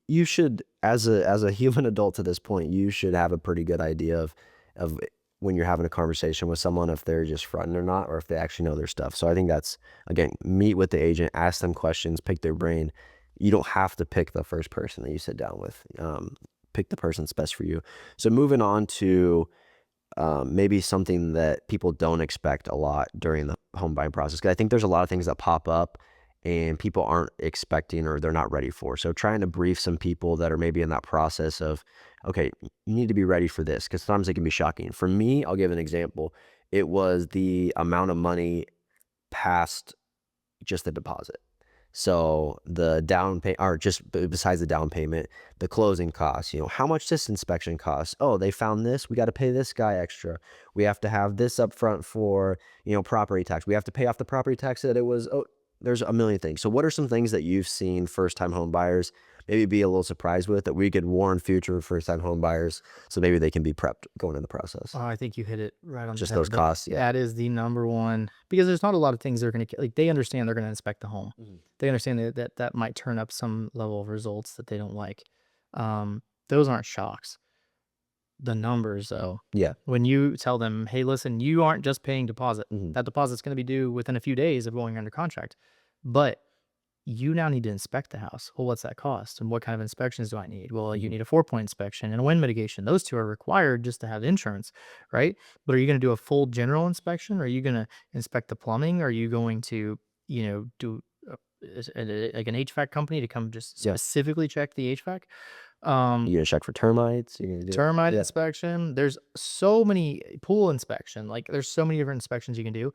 You should, as a human adult to this point, you should have a pretty good idea of when you're having a conversation with someone, if they're just fronting or not, or if they actually know their stuff. So I think that's, again, meet with the agent, ask them questions, pick their brain. You don't have to pick the first person that you sit down with. Pick the person that's best for you. So moving on to, maybe something that people don't expect a lot during the home buying process. 'Cause I think there's a lot of things that pop up and people aren't expecting or they're not ready for. So trying to brief some people that are maybe in that process of, okay, you need to be ready for this, because sometimes it can be shocking. For me, I'll give an example. It was the amount of money past just the deposit. So the down pay, or just besides the down payment, the closing costs, how much this inspection costs. Oh, they found this. We got to pay this guy extra. We have to have this up front for, property tax. We have to pay off the property tax that it was. Oh, there's a million things. So what are some things that you've seen first time home buyers maybe be a little surprised with that we could warn future first time home buyers so maybe they can be prepped going in the process? Oh, I think you hit it right on the Just those head. That costs. Yeah. that is the number one because there's not a lot of things they're gonna like, they understand they're gonna inspect the home. Mhm. They understand that might turn up some level of results that they don't like. Those aren't shocks. The numbers, though, Yeah. when you tell them, "Hey, listen, you aren't just paying deposit. Mhm. That deposit's gonna be due within a few days of going under contract, but you now need to inspect the house. Well, what's that cost? And what kind of inspections do I need? Well, you Mhm. need a 4-point inspection and a wind mitigation. Those 2 are required just to have insurance, right? But are you gonna do a full general inspection? Are you gonna inspect the plumbing? Are you going to, do like an HVAC company to come just Yeah. specifically check the HVAC? Um, You're gonna check for termites. You're gonna do. Termite Yeah. inspection. There's so many pool inspection. Like, there's so many different inspections you can do.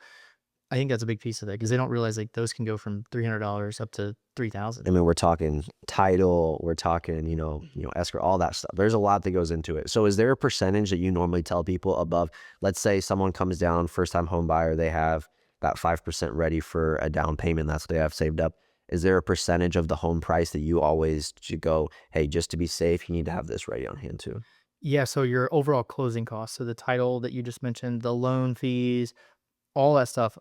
I think that's a big piece of it because they don't realize, like, those can go from $300 up to I 3,000. mean, we're talking title, we're talking, escrow, all that stuff. There's a lot that goes into it. So is there a percentage that you normally tell people above, let's say someone comes down, first time home buyer, they have about 5% ready for a down payment. That's what they have saved up. Is there a percentage of the home price that you always should go, hey, just to be safe, you need to have this ready on hand too? Yeah, so your overall closing costs, so the title that you just mentioned, the loan fees, all that stuff,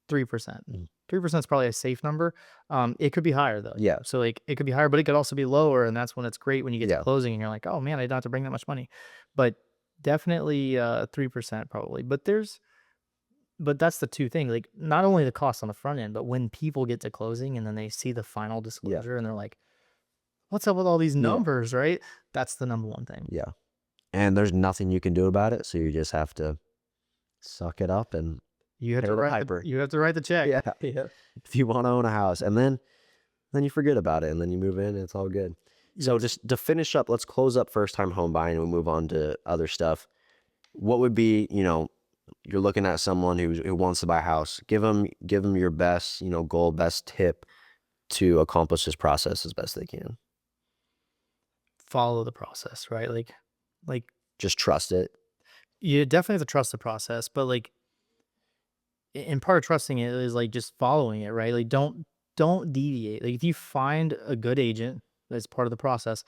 3%. 3% is probably a safe number. It could be higher though. Yeah. So like it could be higher, but it could also be lower. And that's when it's great when you get to Yeah. closing and you're like, oh man, I don't have to bring that much money. But definitely 3% probably. But that's the two things. Like not only the cost on the front end, but when people get to closing and then they see the final Yeah. disclosure and they're like, what's up with all these Yeah. numbers, right? That's the number one thing. Yeah. And there's nothing you can do about it, so you just have to suck it up and You have pay to the write piper. you have to write the check. Yeah. Yeah. If you wanna own a house, and then you forget about it, and then you move in, and it's all good. So Yes. just to finish up, let's close up first-time home buying, and we move on to other stuff. What would be, you're looking at someone who wants to buy a house. Give them your best, goal, best tip to accomplish this process as best they can. Follow the process, right? Like Just trust it. you definitely have to trust the process, but like and part of trusting it is like just following it, right? Like don't deviate. Like if you find a good agent that's part of the process,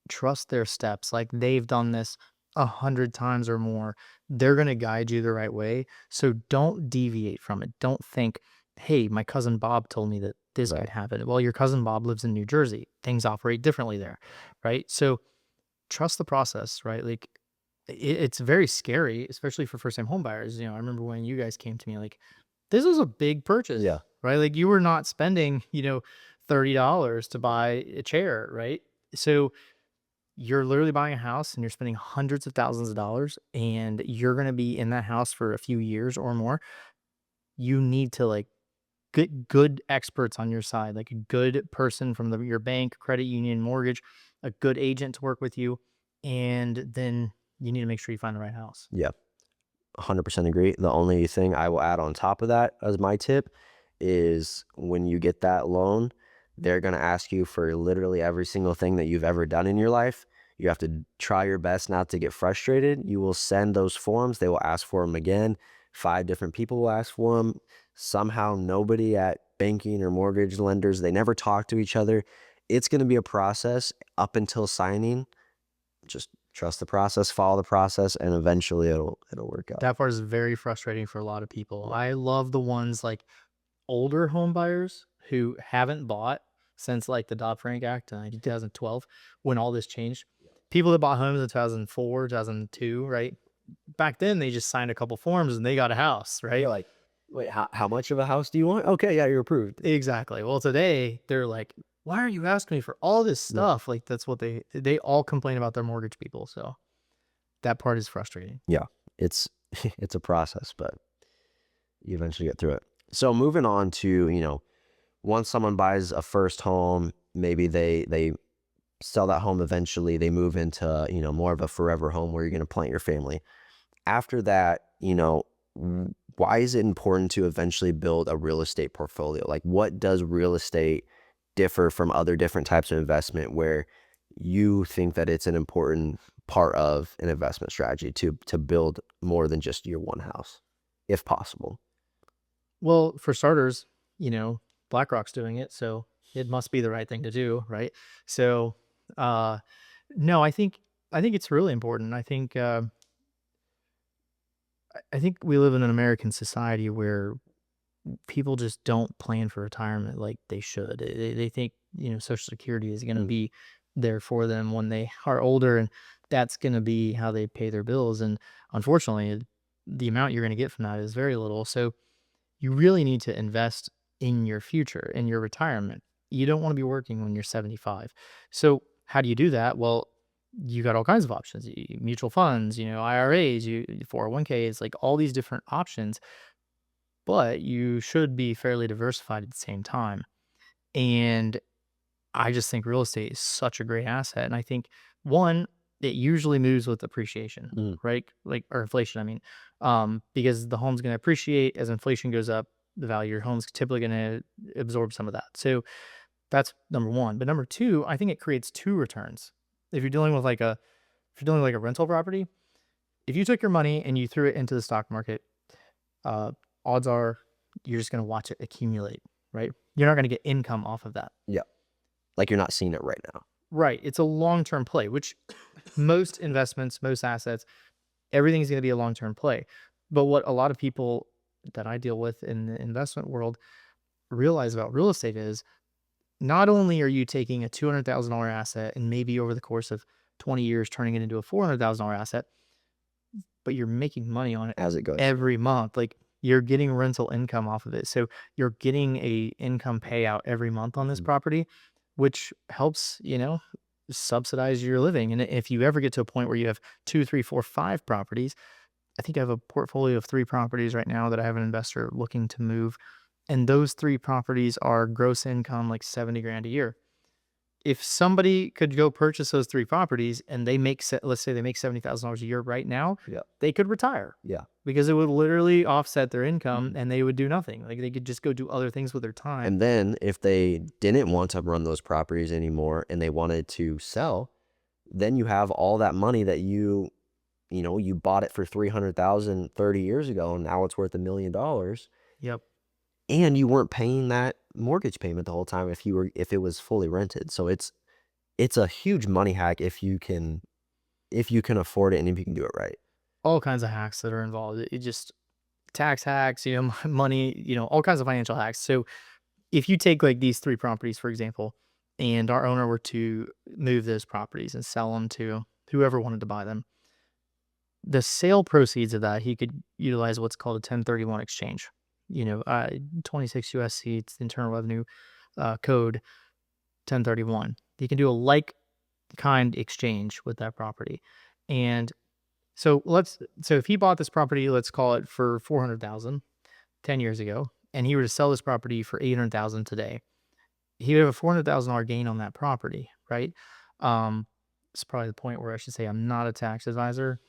trust their steps. Like they've done this 100 times or more. They're gonna guide you the right way. So don't deviate from it. Don't think, hey, my cousin Bob told me that this could Right. happen. Well, your cousin Bob lives in New Jersey. Things operate differently there, right? So trust the process, right? Like it's very scary, especially for first time home buyers. I remember when you guys came to me, like, this was a big purchase, Yeah. right? Like you were not spending, $30 to buy a chair, right? So you're literally buying a house and you're spending hundreds of thousands of dollars and you're going to be in that house for a few years or more. You need to like get good experts on your side, like a good person from your bank, credit union, mortgage, a good agent to work with you. And then you need to make sure you find the right house. Yeah. 100% agree. The only thing I will add on top of that as my tip is when you get that loan, they're going to ask you for literally every single thing that you've ever done in your life. You have to try your best not to get frustrated. You will send those forms. They will ask for them again. 5 different people will ask for them. Somehow nobody at banking or mortgage lenders, they never talk to each other. It's going to be a process up until signing. Just trust the process, follow the process, and eventually it'll work out. That part is very frustrating for a lot of people. Yeah. I love the ones like older home buyers who haven't bought since like the Dodd-Frank Act in 2012 when all this changed. People that bought homes in 2004, 2002, right? Back then they just signed a couple forms and they got a house, right? You're like, wait, how much of a house do you want? Okay, yeah, you're approved. Exactly. Well, today they're like, why are you asking me for all this Yeah. stuff? Like that's what they all complain about their mortgage people. So that part is frustrating. Yeah, it's it's a process, but you eventually get through it. So moving on to, once someone buys a first home, maybe they sell that home eventually, they move into, more of a forever home where you're going to plant your family. After that, why is it important to eventually build a real estate portfolio? Like, what does real estate differ from other different types of investment where you think that it's an important part of an investment strategy to build more than just your one house, if possible? Well, for starters, BlackRock's doing it, so it must be the right thing to do, right? So, uh, no, I think it's really important. I think we live in an American society where people just don't plan for retirement like they should. They think, Social Security is going to Mm. be there for them when they are older, and that's going to be how they pay their bills. And unfortunately, the amount you're going to get from that is very little. So you really need to invest in your future, in your retirement. You don't want to be working when you're 75. So how do you do that? Well, you got all kinds of options. Mutual funds, IRAs, 401ks, like all these different options, but you should be fairly diversified at the same time. And I just think real estate is such a great asset. And I think one, it usually moves with appreciation, Mm. right? Like, or inflation, I mean, because the home's going to appreciate as inflation goes up, the value of your home's typically going to absorb some of that. So that's number one. But number two, I think it creates two returns. If you're dealing with if you're dealing with like a rental property, if you took your money and you threw it into the stock market, uh, odds are you're just going to watch it accumulate, right? You're not going to get income off of that. Yeah, like you're not seeing it right now. Right. It's a long-term play, which most investments, most assets, everything's going to be a long-term play. But what a lot of people that I deal with in the investment world realize about real estate is not only are you taking a $200,000 asset and maybe over the course of 20 years turning it into a $400,000 asset, but you're making money on it as it goes. every month. Like you're getting rental income off of it. So you're getting a income payout every month on this Mhm. property, which helps, subsidize your living. And if you ever get to a point where you have two, three, four, five properties, I think I have a portfolio of three properties right now that I have an investor looking to move. And those three properties are gross income like 70 grand a year. If somebody could go purchase those three properties and they make, let's say they make $70,000 a year right now, Yeah. they could retire Yeah. because it would literally offset their income Mhm. and they would do nothing. Like they could just go do other things with their time. And then if they didn't want to run those properties anymore and they wanted to sell, then you have all that money that you bought it for 300,000 30 years ago and now it's worth $1 million, Yep. and you weren't paying that mortgage payment the whole time if it was fully rented. So it's a huge money hack if you can afford it and if you can do it right. All kinds of hacks that are involved. It just tax hacks, money, all kinds of financial hacks. So if you take like these three properties, for example, and our owner were to move those properties and sell them to whoever wanted to buy them, the sale proceeds of that, he could utilize what's called a 1031 exchange. 26 USC, it's Internal Revenue Code 1031. He can do a like kind exchange with that property. And so if he bought this property, let's call it for 400,000 10 years ago, and he were to sell this property for 800,000 today, he would have a $400,000 gain on that property, right? It's probably the point where I should say I'm not a tax advisor,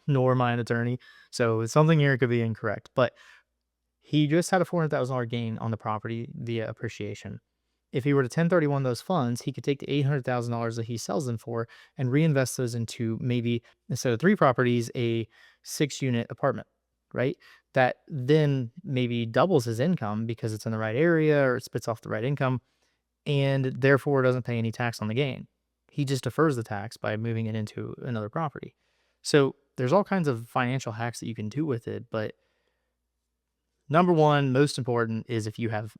nor am I an attorney. So something here could be incorrect, but he just had a $400,000 gain on the property via appreciation. If he were to 1031 those funds, he could take the $800,000 that he sells them for and reinvest those into maybe instead of three properties, a 6 unit apartment, right? That then maybe doubles his income because it's in the right area or it spits off the right income and therefore doesn't pay any tax on the gain. He just defers the tax by moving it into another property. So there's all kinds of financial hacks that you can do with it, but number one, most important is if you have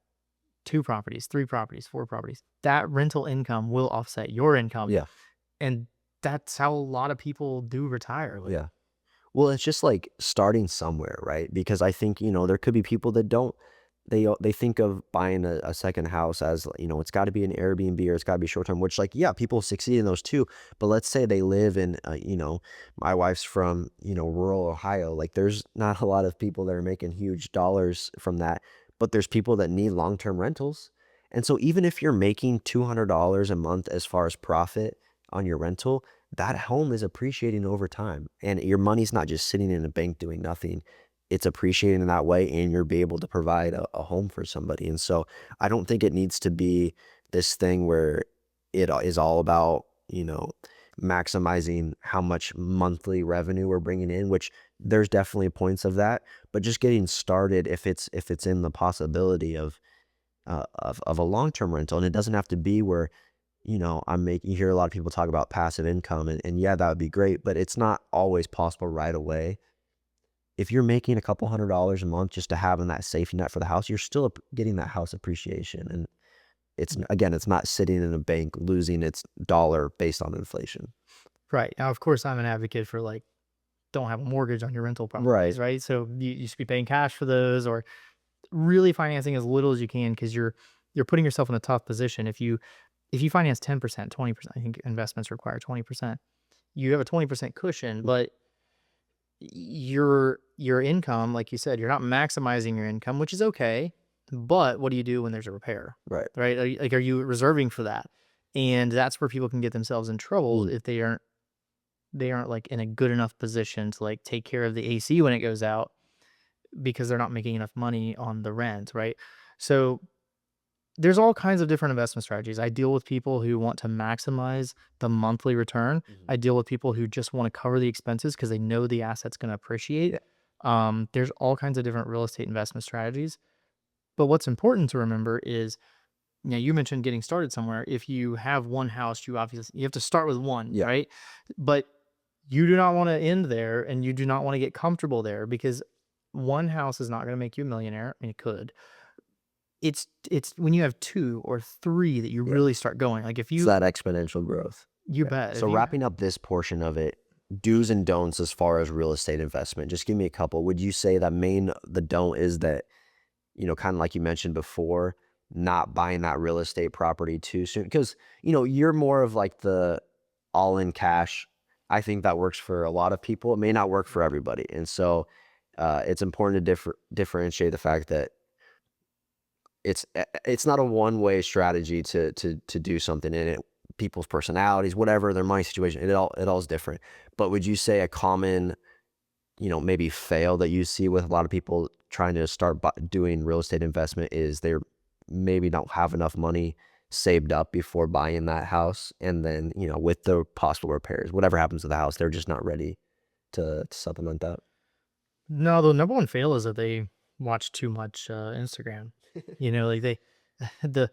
two properties, three properties, four properties, that rental income will offset your income. Yeah. And that's how a lot of people do retire. Like, Yeah. Well, it's just like starting somewhere, right? Because I think, there could be people that don't they think of buying a second house as, it's got to be an Airbnb or it's got to be short term, which like, yeah, people succeed in those too. But let's say they live in, my wife's from, rural Ohio. Like there's not a lot of people that are making huge dollars from that, but there's people that need long-term rentals. And so even if you're making $200 a month as far as profit on your rental, that home is appreciating over time and your money's not just sitting in a bank doing nothing. It's appreciating in that way and you're be able to provide a home for somebody. And so I don't think it needs to be this thing where it is all about, maximizing how much monthly revenue we're bringing in, which there's definitely points of that, but just getting started if it's in the possibility of a long-term rental. And it doesn't have to be where you hear a lot of people talk about passive income and yeah, that would be great, but it's not always possible right away. If you're making a couple $100 a month just to having that safety net for the house, you're still getting that house appreciation. And it's not sitting in a bank losing its dollar based on inflation. right. Now, of course, I'm an advocate for like, don't have a mortgage on your rental Right. properties, right? So you should be paying cash for those or really financing as little as you can because you're putting yourself in a tough position. If you finance 10%, 20%, I think investments require 20%. You have a 20% cushion, but your income, like you said, you're not maximizing your income, which is okay. But what do you do when there's a repair, Right. right? Are you reserving for that? And that's where people can get themselves in trouble Mm. if they aren't like in a good enough position to like take care of the AC when it goes out because they're not making enough money on the rent, right? So there's all kinds of different investment strategies. I deal with people who want to maximize the monthly return. Mhm. I deal with people who just want to cover the expenses because they know the asset's going to appreciate. Yeah. There's all kinds of different real estate investment strategies. But what's important to remember is, you mentioned getting started somewhere. If you have one house, you have to start with one, Yeah. right? But you do not want to end there and you do not want to get comfortable there because one house is not going to make you a millionaire. I mean, it could, It's when you have 2 or 3 that you Yeah. really start going. Like, if It's you that exponential growth. you Yeah. bet, So if you wrapping up this portion of it, do's and don'ts as far as real estate investment. Just give me a couple. Would you say that the don't is that, kind of like you mentioned before, not buying that real estate property too soon? Because, you're more of like the all in cash. I think that works for a lot of people. It may not work for everybody. And so it's important to differentiate the fact that it's not a one-way strategy to do something in it. People's personalities, whatever their money situation, it all is different. But would you say a common, maybe fail that you see with a lot of people trying to start doing real estate investment is they're maybe don't have enough money saved up before buying that house, and then with the possible repairs, whatever happens to the house, they're just not ready to supplement that. No, the number one fail is that they watch too much, Instagram. Like, they the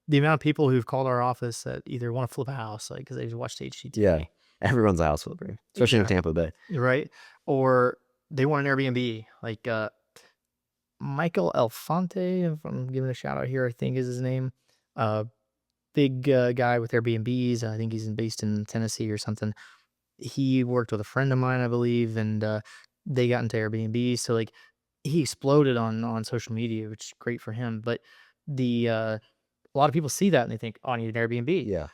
the amount of people who've called our office that either wanna flip a house, like, because 'cause they've watched Yeah, HGTV. everyone's a house flipper, especially in Yeah. Tampa Bay. Right? Or they want an Airbnb, like, Michael Elfante, if I'm giving a shout out here, I think is his name. Uh, Big, guy with Airbnbs, I think he's based in Tennessee or something. He worked with a friend of mine, I believe, and, they got into Airbnb, so, like, he exploded on social media, which is great for him, but a lot of people see that and they think, "Oh, I need an Airbnb." Yeah,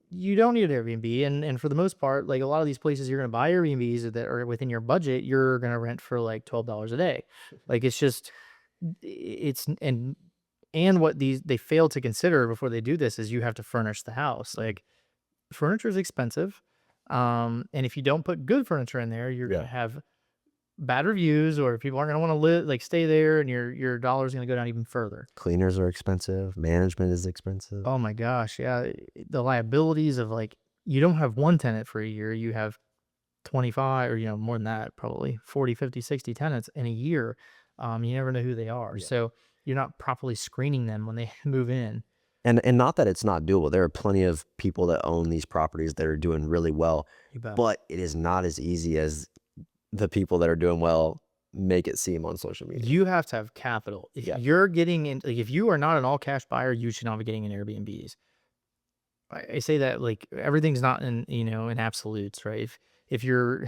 You don't need an Airbnb, and for the most part, like, a lot of these places you're gonna buy Airbnbs that are within your budget, you're gonna rent for, like, $12 a day. Like, it's just it's and what these they fail to consider before they do this is you have to furnish the house. Like, furniture is expensive, and if you don't put good furniture in there, you're yeah. gonna have bad reviews, or people aren't gonna wanna stay there, and your dollar's gonna go down even further. Cleaners are expensive, management is expensive. Oh my gosh, yeah, the liabilities of, like, you don't have 1 tenant for a year, you have 25, or, more than that, probably 40, 50, 60 tenants in a year. You never know who they are, Yeah. so you're not properly screening them when they move in. And not that it's not doable. There are plenty of people that own these properties that are doing really well, You bet. but it is not as easy as the people that are doing well make it seem on social media. You have to have capital. If Yeah. you're getting in like, if you are not an all cash buyer, you should not be getting in Airbnbs. I say that, like, everything's not in absolutes, right? If you're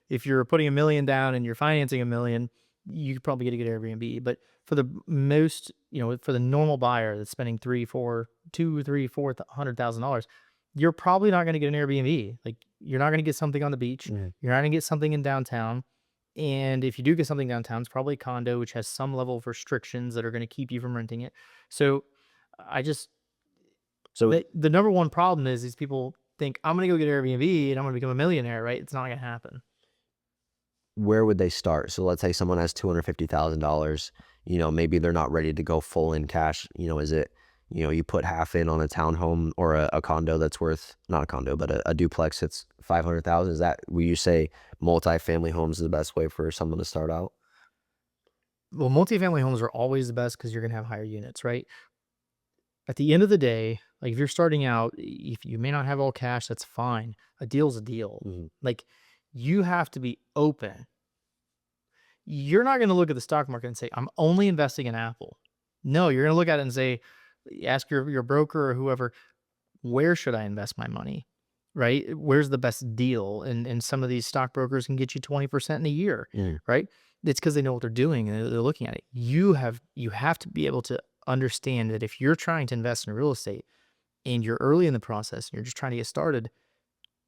if you're putting 1,000,000 down and you're financing 1,000,000, you could probably get a good Airbnb. But for the most, for the normal buyer that's spending 3, 4, 2, 3, 4 $100,000, you're probably not going to get an Airbnb. Like, you're not going to get something on the beach. Mhm. You're not going to get something in downtown. And if you do get something downtown, it's probably a condo, which has some level of restrictions that are going to keep you from renting it. So I just So the number one problem is these people think, "I'm gonna go get Airbnb and I'm gonna become a millionaire," right? It's not gonna happen. where would they start? So let's say someone has $250,000, maybe they're not ready to go full in cash. Is it, you put half in on a townhome or a condo that's worth, not a condo, but a duplex that's 500,000. Is that, will you say multifamily homes is the best way for someone to start out? Well, multifamily homes are always the best because you're gonna have higher units, right? At the end of the day, like, if you're starting out, if you may not have all cash, that's fine. A deal's a deal. Mhm. Like, you have to be open. You're not gonna look at the stock market and say, "I'm only investing in Apple." No, you're gonna look at it and say, ask your broker or whoever, "Where should I invest my money?" Right? Where's the best deal? And some of these stockbrokers can get you 20% in a year, Mm. right? It's because they know what they're doing and they're looking at it. You have to be able to understand that if you're trying to invest in real estate and you're early in the process and you're just trying to get started,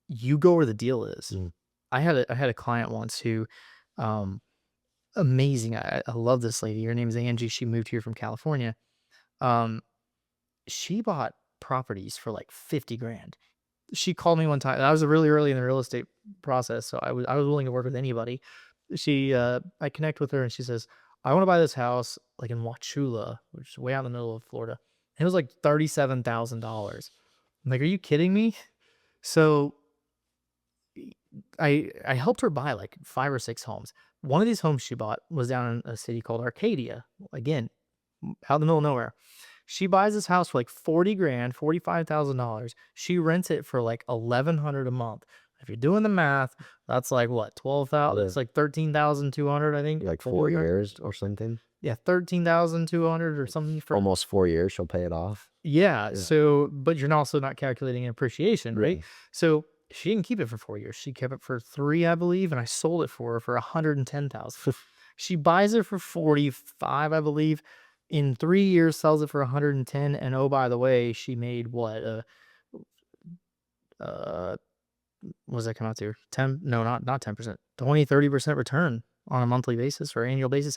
you go where the deal is. Mm. I had a client once who, um, amazing. I love this lady. Her name is Angie. She moved here from California. Um, she bought properties for like 50 grand. She called me one time. I was really early in the real estate process, so I was willing to work with anybody. I connect with her and she says, "I want to buy this house like in Wauchula, which is way out in the middle of Florida." And it was like $37,000. I'm like, "Are you kidding me?" So I helped her buy like 5 or 6 homes. One of these homes she bought was down in a city called Arcadia. Again, out in the middle of nowhere. She buys this house for like 40 grand, $45,000. She rents it for like 1,100 a month. If you're doing the math, that's like what, 12,000? Yeah. It's like 13,200, I think, Like 14,000. 4 years or something. yeah, 13,200 or something for, Almost 4 years, she'll pay it off. yeah, Yeah. so but you're also not calculating appreciation, right? Yeah. So, she didn't keep it for 4 years, she kept it for 3, I believe, and I sold it for her for 110,000. She buys it for 45, I believe, in 3 years, sells it for 110, and oh, by the way, she made what, uh, what does that come out to? 10, no, not 10%, 20, 30% return on a monthly basis or annual basis.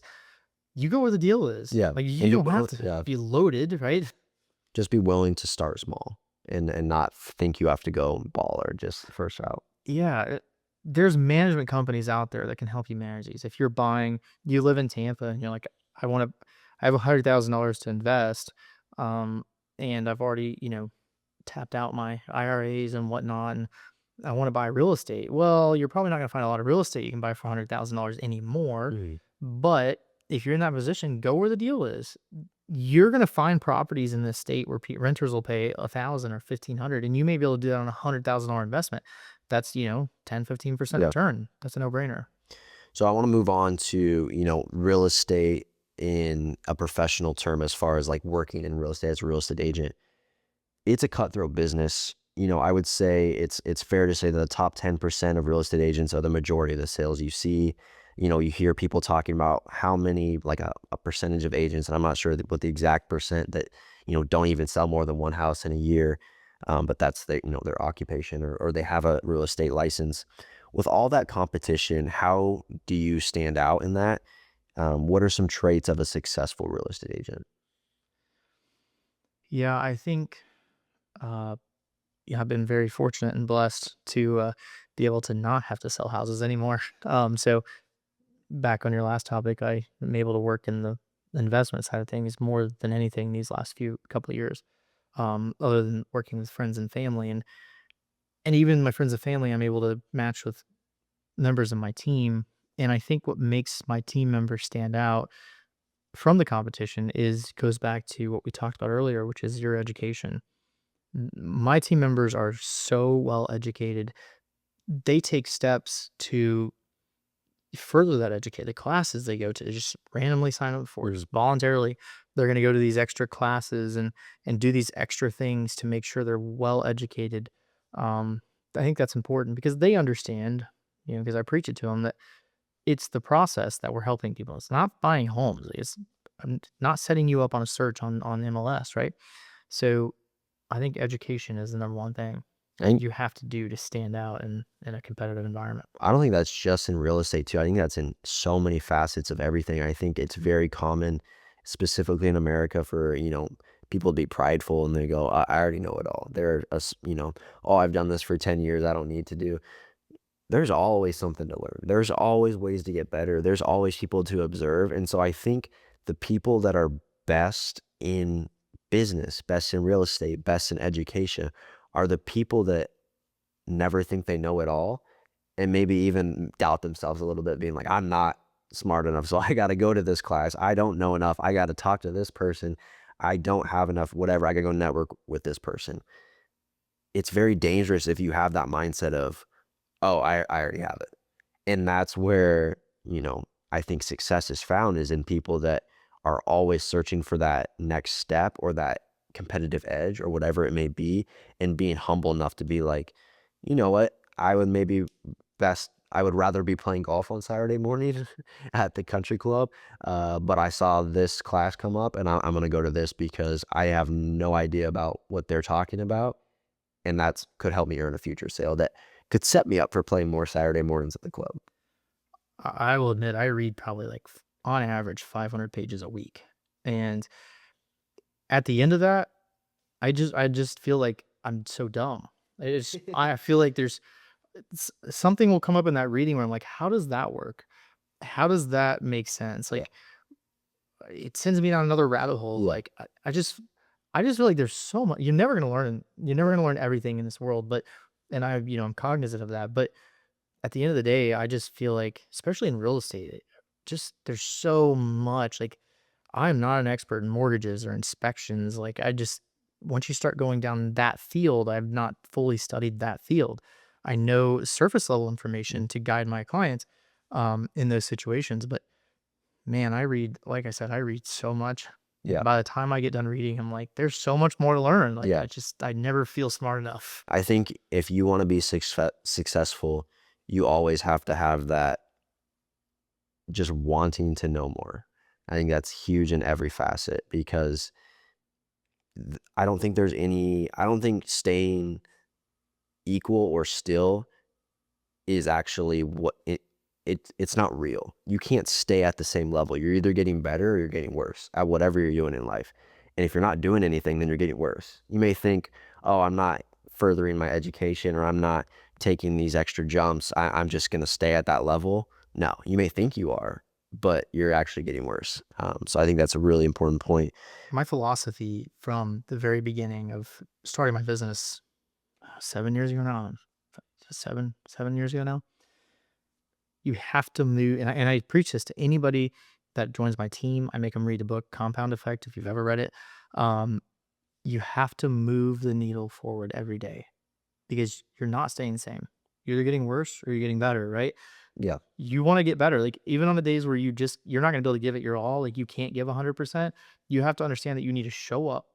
You go where the deal is. Yeah, Like, you and don't have to yeah, be loaded, right? just be willing to start small and not think you have to go baller just the first route. Yeah, there's management companies out there that can help you manage these. If you're buying, you live in Tampa and you're like, I have $100,000 to invest, um, and I've already, tapped out my IRAs and whatnot, and I want to buy real estate. Well, you're probably not going to find a lot of real estate you can buy for $100,000 anymore. Mhm. But if you're in that position, go where the deal is. You're going to find properties in this state where renters will pay 1,000 or 1,500, and you may be able to do that on $100,000 investment. That's 10, 15% Yeah. return. That's a no brainer. So I wanna move on to, real estate in a professional term as far as, like, working in real estate as a real estate agent. It's a cutthroat business. I would say it's fair to say that the top 10% of real estate agents are the majority of the sales you see. You hear people talking about how many, like a percentage of agents, and I'm not sure what the exact percent that, don't even sell more than one house in a year. But that's their occupation or they have a real estate license. With all that competition, how do you stand out in that? What are some traits of a successful real estate agent? Yeah, I think, uh, yeah, I've been very fortunate and blessed to be able to not have to sell houses anymore. So back on your last topic, I am able to work in the investment side of things more than anything these last few couple of years. Other than working with friends and family, and even my friends and family, I'm able to match with members of my team. And I think what makes my team members stand out from the competition is goes back to what we talked about earlier, which is your education. My team members are so well educated. They take steps to further that educate the classes they go to, they just randomly sign up for, just voluntarily. They're going to go to these extra classes and do these extra things to make sure they're well educated. Um, I think that's important because they understand, because I preach it to them that it's the process that we're helping people. It's not buying homes. It's not setting you up on a search on MLS, right? So I think education is the number one thing that I you have to do to stand out in a competitive environment. I don't think that's just in real estate too. I think that's in so many facets of everything. I think it's very common, specifically in America, for, people to be prideful and they go, I already know it all. They're, oh, I've done this for 10 years. I don't need to do. There's always something to learn. There's always ways to get better. There's always people to observe. And so I think the people that are best in business, best in real estate, best in education are the people that never think they know it all and maybe even doubt themselves a little bit, being like, I'm not smart enough. So I got to go to this class. I don't know enough. I got to talk to this person. I don't have enough, whatever. I got to go network with this person. It's very dangerous if you have that mindset of, oh, I already have it. And that's where, I think success is found is in people that are always searching for that next step or that competitive edge or whatever it may be, and being humble enough to be like, you know what? I would rather be playing golf on Saturday morning at the country club. But I saw this class come up and I'm going to go to this because I have no idea about what they're talking about. And that's could help me earn a future sale that could set me up for playing more Saturday mornings at the club. I will admit I read probably like on average 500 pages a week. And at the end of that, I just feel like I'm so dumb. I feel like there's something will come up in that reading where I'm like, how does that work? How does that make sense? Yeah. Like it sends me down another rabbit hole. Yeah. Like I just feel like there's so much you're never gonna learn everything in this world, but and I'm cognizant of that. But at the end of the day, I just feel like, especially in real estate, just there's so much. Like, I'm not an expert in mortgages or inspections. Like, once you start going down that field, I've not fully studied that field. I know surface level information to guide my clients in those situations, but Man, I read, like I said, I read so much. Yeah. By the time I get done reading, I'm like, there's so much more to learn. Like, Yeah. I never feel smart enough. I think if you wanna be successful, you always have to have that just wanting to know more. I think that's huge in every facet because I don't think staying equal or still is actually it's not real. You can't stay at the same level. You're either getting better or you're getting worse at whatever you're doing in life. And if you're not doing anything, then you're getting worse. You may think, "Oh, I'm not furthering my education or I'm not taking these extra jumps. I'm just gonna stay at that level." No, you may think you are, but you're actually getting worse. So I think that's a really important point. My philosophy from the very beginning of starting my business 7 years ago now, 7 years ago now, you have to move. And I preach this to anybody that joins my team. I make them read the book Compound Effect, if you've ever read it. Um, you have to move the needle forward every day because you're not staying the same. You're either getting worse or you're getting better, right? Yeah, You want to get better. Like even on the days where you're not going to be able to give it your all, like you can't give 100%, you have to understand that you need to show up.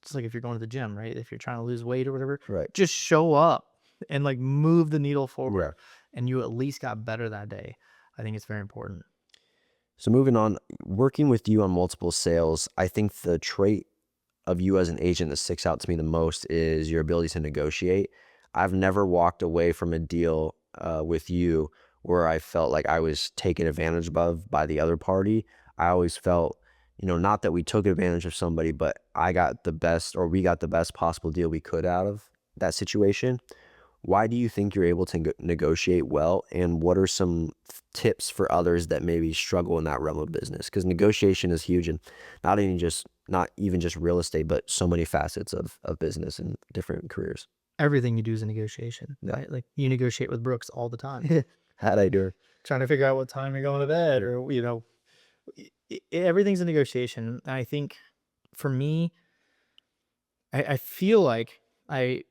It's like if you're going to the gym, right? If you're trying to lose weight or whatever, right. just show up and like move the needle Yeah. forward and you at least got better that day. I think it's very important. So moving on, working with you on multiple sales, I think the trait of you as an agent that sticks out to me the most is your ability to negotiate. I've never walked away from a deal with you where I felt like I was taken advantage of by the other party. I always felt, not that we took advantage of somebody, but I got the best or we got the best possible deal we could out of that situation. Why do you think you're able to negotiate well, and what are some tips for others that maybe struggle in that realm of business? Because negotiation is huge, and not even just real estate, but so many facets of business and different careers. Everything you do is a negotiation, Yeah. right? Like you negotiate with Brooks all the time, How'd I do? trying to figure out what time you're going to bed or, everything's a negotiation. And I think for me, I feel like I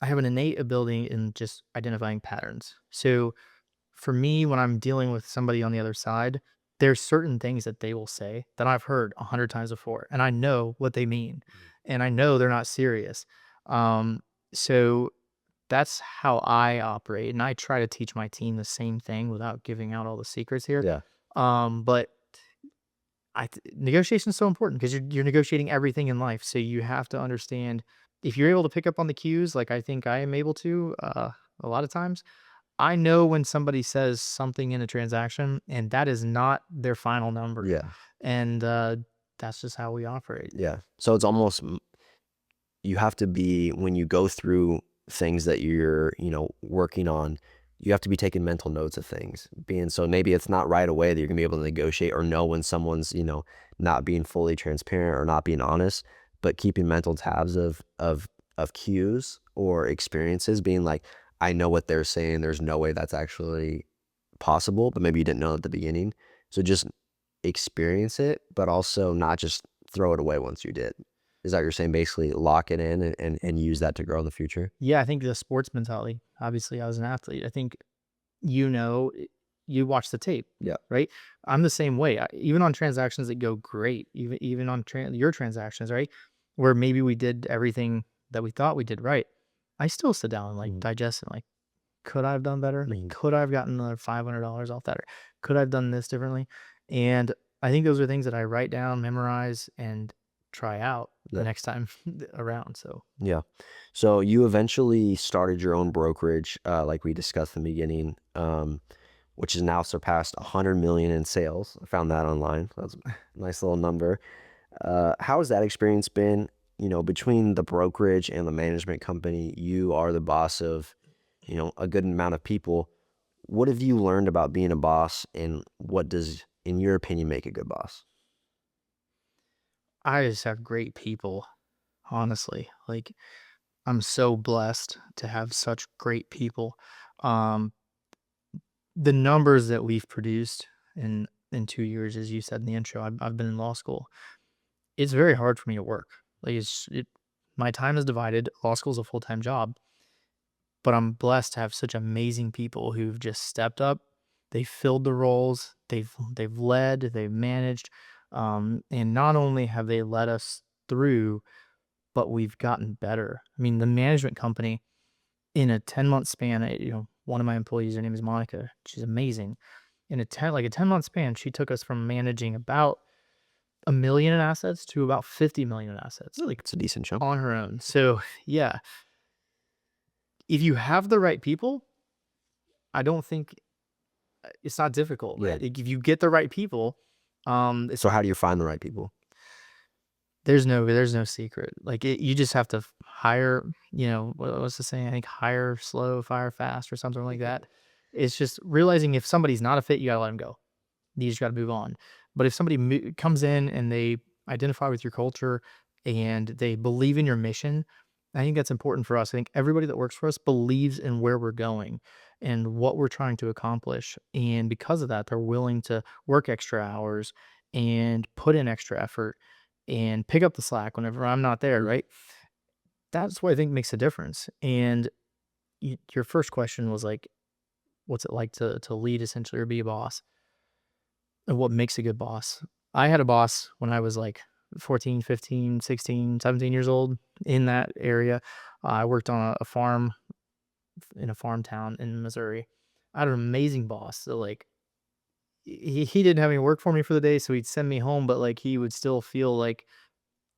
I have an innate ability in just identifying patterns. So for me, when I'm dealing with somebody on the other side, there's certain things that they will say that I've heard 100 times before, and I know what they mean, and I know they're not serious. Um, so that's how I operate, and I try to teach my team the same thing without giving out all the secrets here. Yeah. But negotiation is so important because you're negotiating everything in life. So you have to understand if you're able to pick up on the cues, like I think I am able to, a lot of times. I know when somebody says something in a transaction and that is not their final number, Yeah. and that's just how we operate. Yeah. So it's almost you have to be when you go through things that you're, working on, you have to be taking mental notes of things. Being so maybe it's not right away that you're gonna be able to negotiate or know when someone's, not being fully transparent or not being honest, but keeping mental tabs of cues or experiences, being like, I know what they're saying. There's no way that's actually possible, but maybe you didn't know at the beginning. So just experience it, but also not just throw it away once you did. Is that what you're saying? Basically, lock it in and use that to grow in the future? Yeah, I think the sports mentality. Obviously, I was an athlete. I think you watch the tape, Yeah. right? I'm the same way. Even on transactions that go great, even on your transactions, right, where maybe we did everything that we thought we did right, I still sit down and like Mhm. digest it. Like, could I have done better? Like, Mhm. could I have gotten another $500 off that? Or could I have done this differently? And I think those are things that I write down, memorize, and try out the Yeah. next time around. So Yeah. So you eventually started your own brokerage, like we discussed in the beginning, which has now surpassed 100 million in sales. I found that online. That's a nice little number. How has that experience been? Between the brokerage and the management company, you are the boss of, a good amount of people. What have you learned about being a boss, and what does, in your opinion, make a good boss? I just have great people, honestly. Like, I'm so blessed to have such great people. Um, the numbers that we've produced in 2 years, as you said in the intro, I've been in law school. It's very hard for me to work. Like my time is divided. Law school is a full time job, but I'm blessed to have such amazing people who've just stepped up They filled the roles, they've led, they've managed, and not only have they led us through, but we've gotten better. I mean, the management company in a 10-month span, one of my employees, her name is Monica. She's amazing. In a 10-month span, she took us from managing about 1,000,000 in assets to about 50,000,000 in assets, like, It's a decent chunk. on her own. So, yeah, if you have the right people, I don't think it's not difficult. Yeah. Like, if you get the right people, it's So how do you find the right people? there's no secret. Like, you just have to hire, what's the saying? I think hire slow, fire fast, or something like that. It's just realizing if somebody's not a fit, you gotta let them go. You just gotta move on. But if somebody comes in and they identify with your culture and they believe in your mission, I think that's important for us. I think everybody that works for us believes in where we're going and what we're trying to accomplish. And because of that, they're willing to work extra hours and put in extra effort and pick up the slack whenever I'm not there, right? That's what I think makes a difference. And your first question was like, what's it like to lead essentially or be a boss? And what makes a good boss? I had a boss when I was like 14, 15, 16, 17 years old in that area. I worked on a farm in a farm town in Missouri. I had an amazing boss. So like he didn't have any work for me for the day, so he'd send me home, but like he would still feel like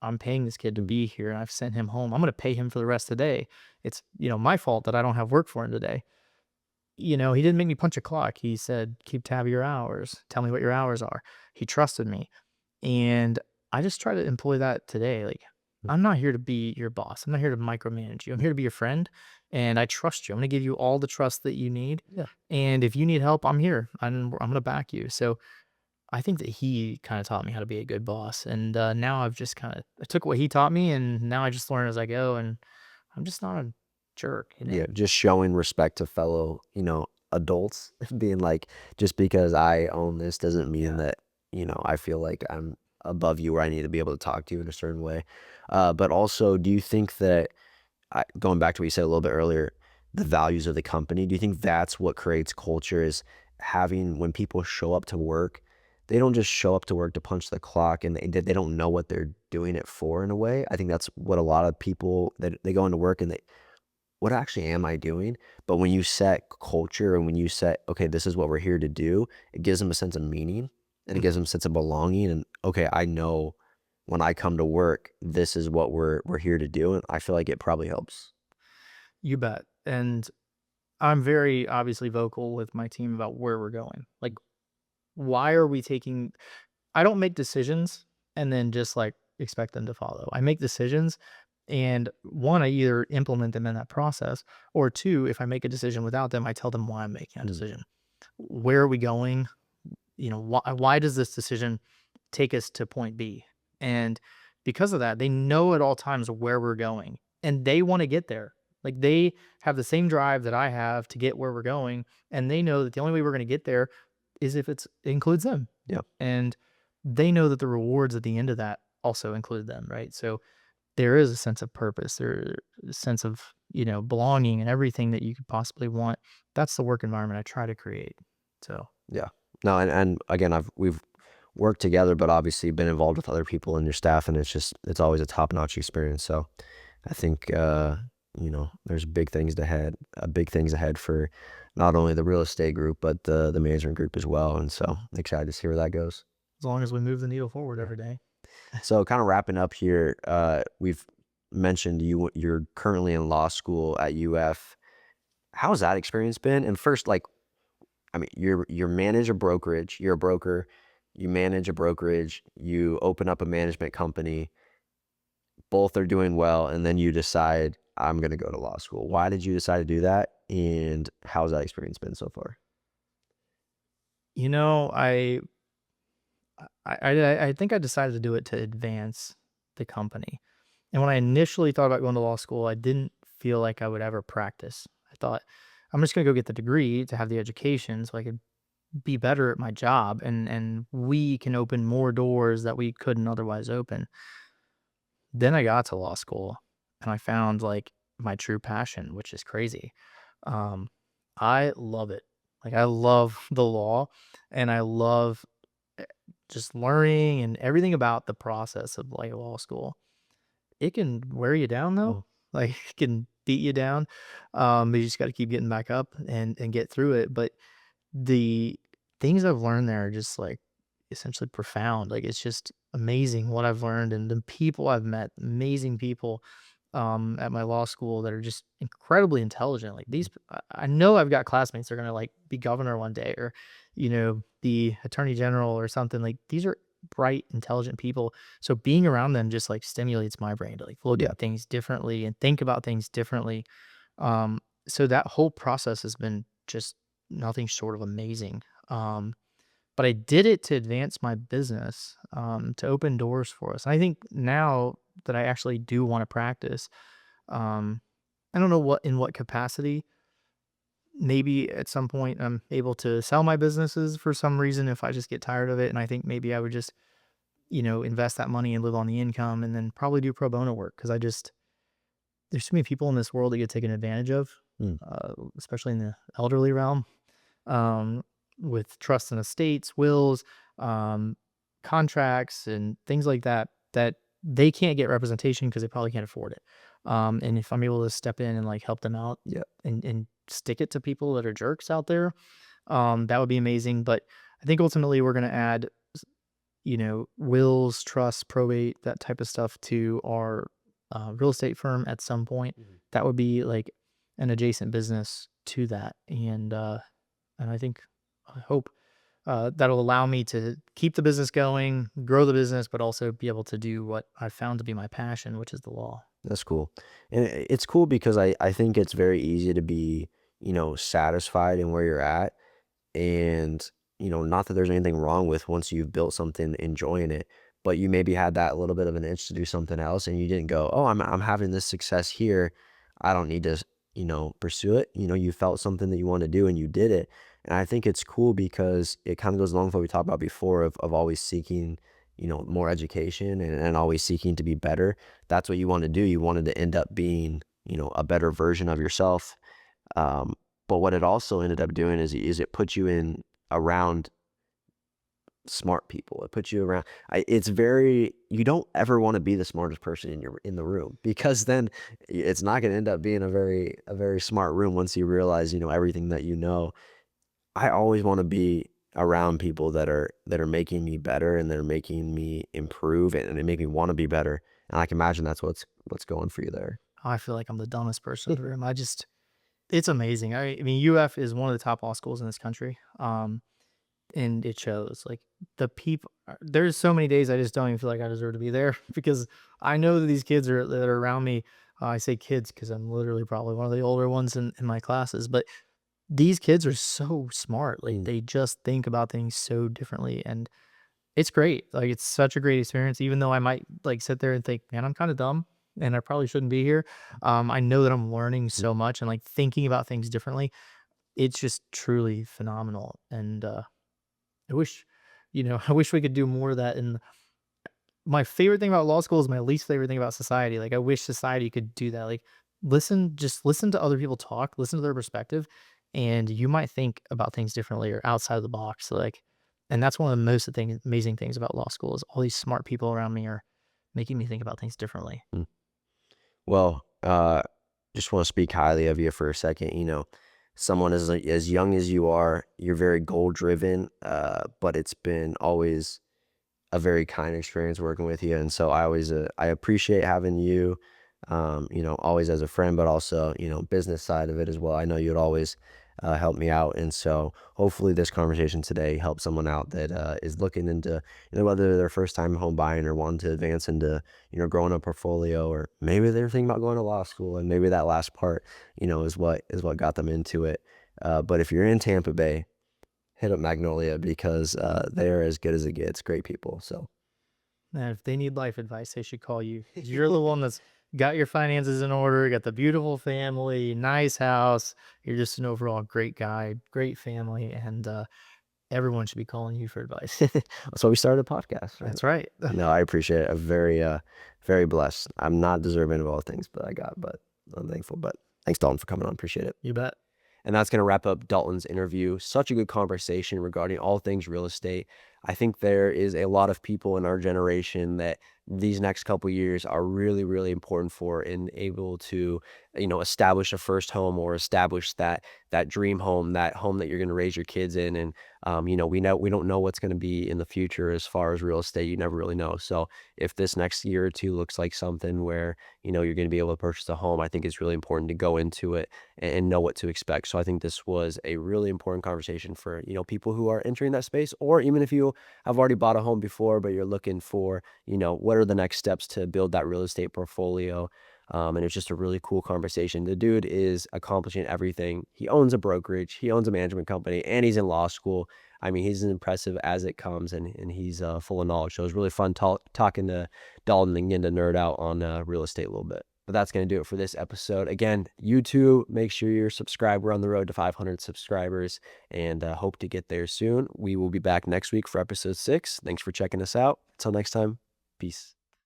I'm paying this kid to be here and I've sent him home. I'm gonna pay him for the rest of the day. It's my fault that I don't have work for him today. He didn't make me punch a clock. He said, keep tab of your hours. Tell me what your hours are. He trusted me. And I just try to employ that today. Like, I'm not here to be your boss. I'm not here to micromanage you. I'm here to be your friend. And I trust you. I'm going to give you all the trust that you need. Yeah. And if you need help, I'm here. I'm going to back you. So I think that he kind of taught me how to be a good boss. And now I've just I took what he taught me and now I just learn as I go. And I'm just not a jerk. Yeah, just showing respect to fellow, adults, being like, just because I own this doesn't mean Yeah. that, I feel like I'm above you or I need to be able to talk to you in a certain way. But also, do you think that, going back to what you said a little bit earlier, the values of the company, do you think that's what creates culture is having when people show up to work, they don't just show up to work to punch the clock and they don't know what they're doing it for in a way. I think that's what a lot of people that they go into work and they what actually am I doing? But when you set culture and when you set, okay, this is what we're here to do, it gives them a sense of meaning and it gives them a sense of belonging. And okay, I know when I come to work, this is what we're here to do. And I feel like it probably helps. You bet. And I'm very obviously vocal with my team about where we're going. Like, why are we taking I don't make decisions and then just like expect them to follow. I make decisions and one, I either implement them in that process, or two, if I make a decision without them, I tell them why I'm making that Mm, decision. Where are we going? Why does this decision take us to point B? And because of that, they know at all times where we're going and they want to get there. Like they have the same drive that I have to get where we're going. And they know that the only way we're going to get there is if it includes them. yeah. And they know that the rewards at the end of that also include them. Right. So there is a sense of purpose, there a sense of, belonging and everything that you could possibly want. That's the work environment I try to create. So Yeah. No, and again, we've worked together, but obviously been involved with other people in your staff, and it's always a top-notch experience. So I think there's big things ahead for not only the real estate group, but the management group as well. And so excited to see where that goes. as long as we move the needle forward Yeah. every day. So kind of wrapping up here, we've mentioned you're currently in law school at UF. How's that experience been? And first, like, I mean, you're manage a brokerage, you're a broker, you manage a brokerage, you open up a management company, both are doing well, and then you decide I'm gonna go to law school. Why did you decide to do that? And how's that experience been so far? You know, I think I decided to do it to advance the company. And when I initially thought about going to law school, I didn't feel like I would ever practice. I thought I'm just gonna go get the degree to have the education so I could be better at my job and we can open more doors that we couldn't otherwise open. Then I got to law school and I found like my true passion, which is crazy. Um, I love it. Like, I love the law, and I love, eh, just learning and everything about the process of, like, law school. It can wear you down though, like, it can beat you down, but you just gotta keep getting back up and get through it, but the things I've learned there are just, like, essentially profound, like, it's just amazing what I've learned and the people I've met, amazing people, at my law school that are just incredibly intelligent, like, these I know I've got classmates that are gonna, like, be governor one day or, the attorney general or something, like, these are bright, intelligent people, so being around them just, like, stimulates my brain to, like, look Yeah. at things differently and think about things differently, so that whole process has been just nothing short of amazing. But I did it to advance my business, to open doors for us. I think now that I actually do want to practice, um, I don't know in what capacity. Maybe at some point I'm able to sell my businesses for some reason if I just get tired of it. And I think maybe I would just, invest that money and live on the income and then probably do pro bono work because there's so many people in this world that get taken advantage of, Mm. especially in the elderly realm, um, with trust and estates, wills, um, contracts, and things like that, that they can't get representation because they probably can't afford it. And if I'm able to step in and like help them out Yeah. and stick it to people that are jerks out there, that would be amazing. But I think ultimately we're going to add, wills, trusts, probate, that type of stuff to our real estate firm at some point. Mhm. That would be like an adjacent business to that, and I think, I hope that'll allow me to keep the business going, grow the business, but also be able to do what I found to be my passion, which is the law. That's cool. And it's cool because I think it's very easy to be, satisfied in where you're at. And, not that there's anything wrong with once you've built something, enjoying it, but you maybe had that little bit of an itch to do something else and you didn't go, "Oh, I'm having this success here. I don't need to, pursue it." You felt something that you want to do and you did it. And I think it's cool because it kind of goes along with what we talked about before of always seeking, more education and always seeking to be better. That's what you want to do. You wanted to end up being, a better version of yourself. Um, but what it also ended up doing is it put you in around smart people. It puts you around it's very you don't ever wanna be the smartest person in the room because then it's not gonna end up being a very smart room once you realize, everything that you know. I always wanna be around people that are making me better and they're making me improve and they make me wanna be better, and I can imagine that's what's going for you there. I feel like I'm the dumbest person in the room. It's amazing. I mean, UF is one of the top law schools in this country. And it shows like there's so many days I just don't even feel like I deserve to be there because I know that these kids that are around me. I say kids because I'm literally probably one of the older ones in my classes, but these kids are so smart. Like Mm, they just think about things so differently. And it's great. Like it's such a great experience, even though I might like sit there and think, man, I'm kind of dumb and I probably shouldn't be here. I know that I'm learning mm, so much and like thinking about things differently. It's just truly phenomenal. And I wish, I wish we could do more of that. And my favorite thing about law school is my least favorite thing about society. Like, I wish society could do that. Like, just listen to other people talk, listen to their perspective, and you might think about things differently or outside of the box. Like, and that's one of the amazing things about law school is all these smart people around me are making me think about things differently. mm. Well, just wanna speak highly of you for a second, someone as young as you are, you're very goal driven, but it's been always a very kind experience working with you, and so I appreciate having you, always as a friend, but also, business side of it as well. I know you'd always, help me out, and so hopefully this conversation today helps someone out that, is looking into, whether their first time home buying or wanting to advance into, growing a portfolio, or maybe they're thinking about going to law school, and maybe that last part, is what got them into it. But if you're in Tampa Bay, hit up Magnolia because, they're as good as it gets, great people, so And if they need life advice, they should call you. 'Cause you're the one that's got your finances in order, got the beautiful family, nice house. You're just an overall great guy, great family, and everyone should be calling you for advice. that's why we started a podcast, right? That's right. No, I appreciate it. I'm very blessed. I'm not deserving of all things, but I'm thankful, but thanks, Dalton, for coming on, appreciate it. You bet. And that's going to wrap up Dalton's interview. Such a good conversation regarding all things real estate. I think there is a lot of people in our generation that these next couple years are really, really important for and able to, establish a first home or establish that dream home, that home that you're going to raise your kids in. And we don't know what's going to be in the future as far as real estate. You never really know. So if this next year or two looks like something where you're going to be able to purchase a home, I think it's really important to go into it and know what to expect. So I think this was a really important conversation for people who are entering that space, or even if you have already bought a home before, but you're looking for what are the next steps to build that real estate portfolio. And it's just a really cool conversation. The dude is accomplishing everything. He owns a brokerage, he owns a management company, and he's in law school. I mean, he's as impressive as it comes, and he's full of knowledge. So it was really fun talking to Dalton and getting to nerd out on real estate a little bit. But that's going to do it for this episode. Again, YouTube, make sure you're subscribed. We're on the road to 500 subscribers and hope to get there soon. We will be back next week for episode 6. Thanks for checking us out. Until next time, peace.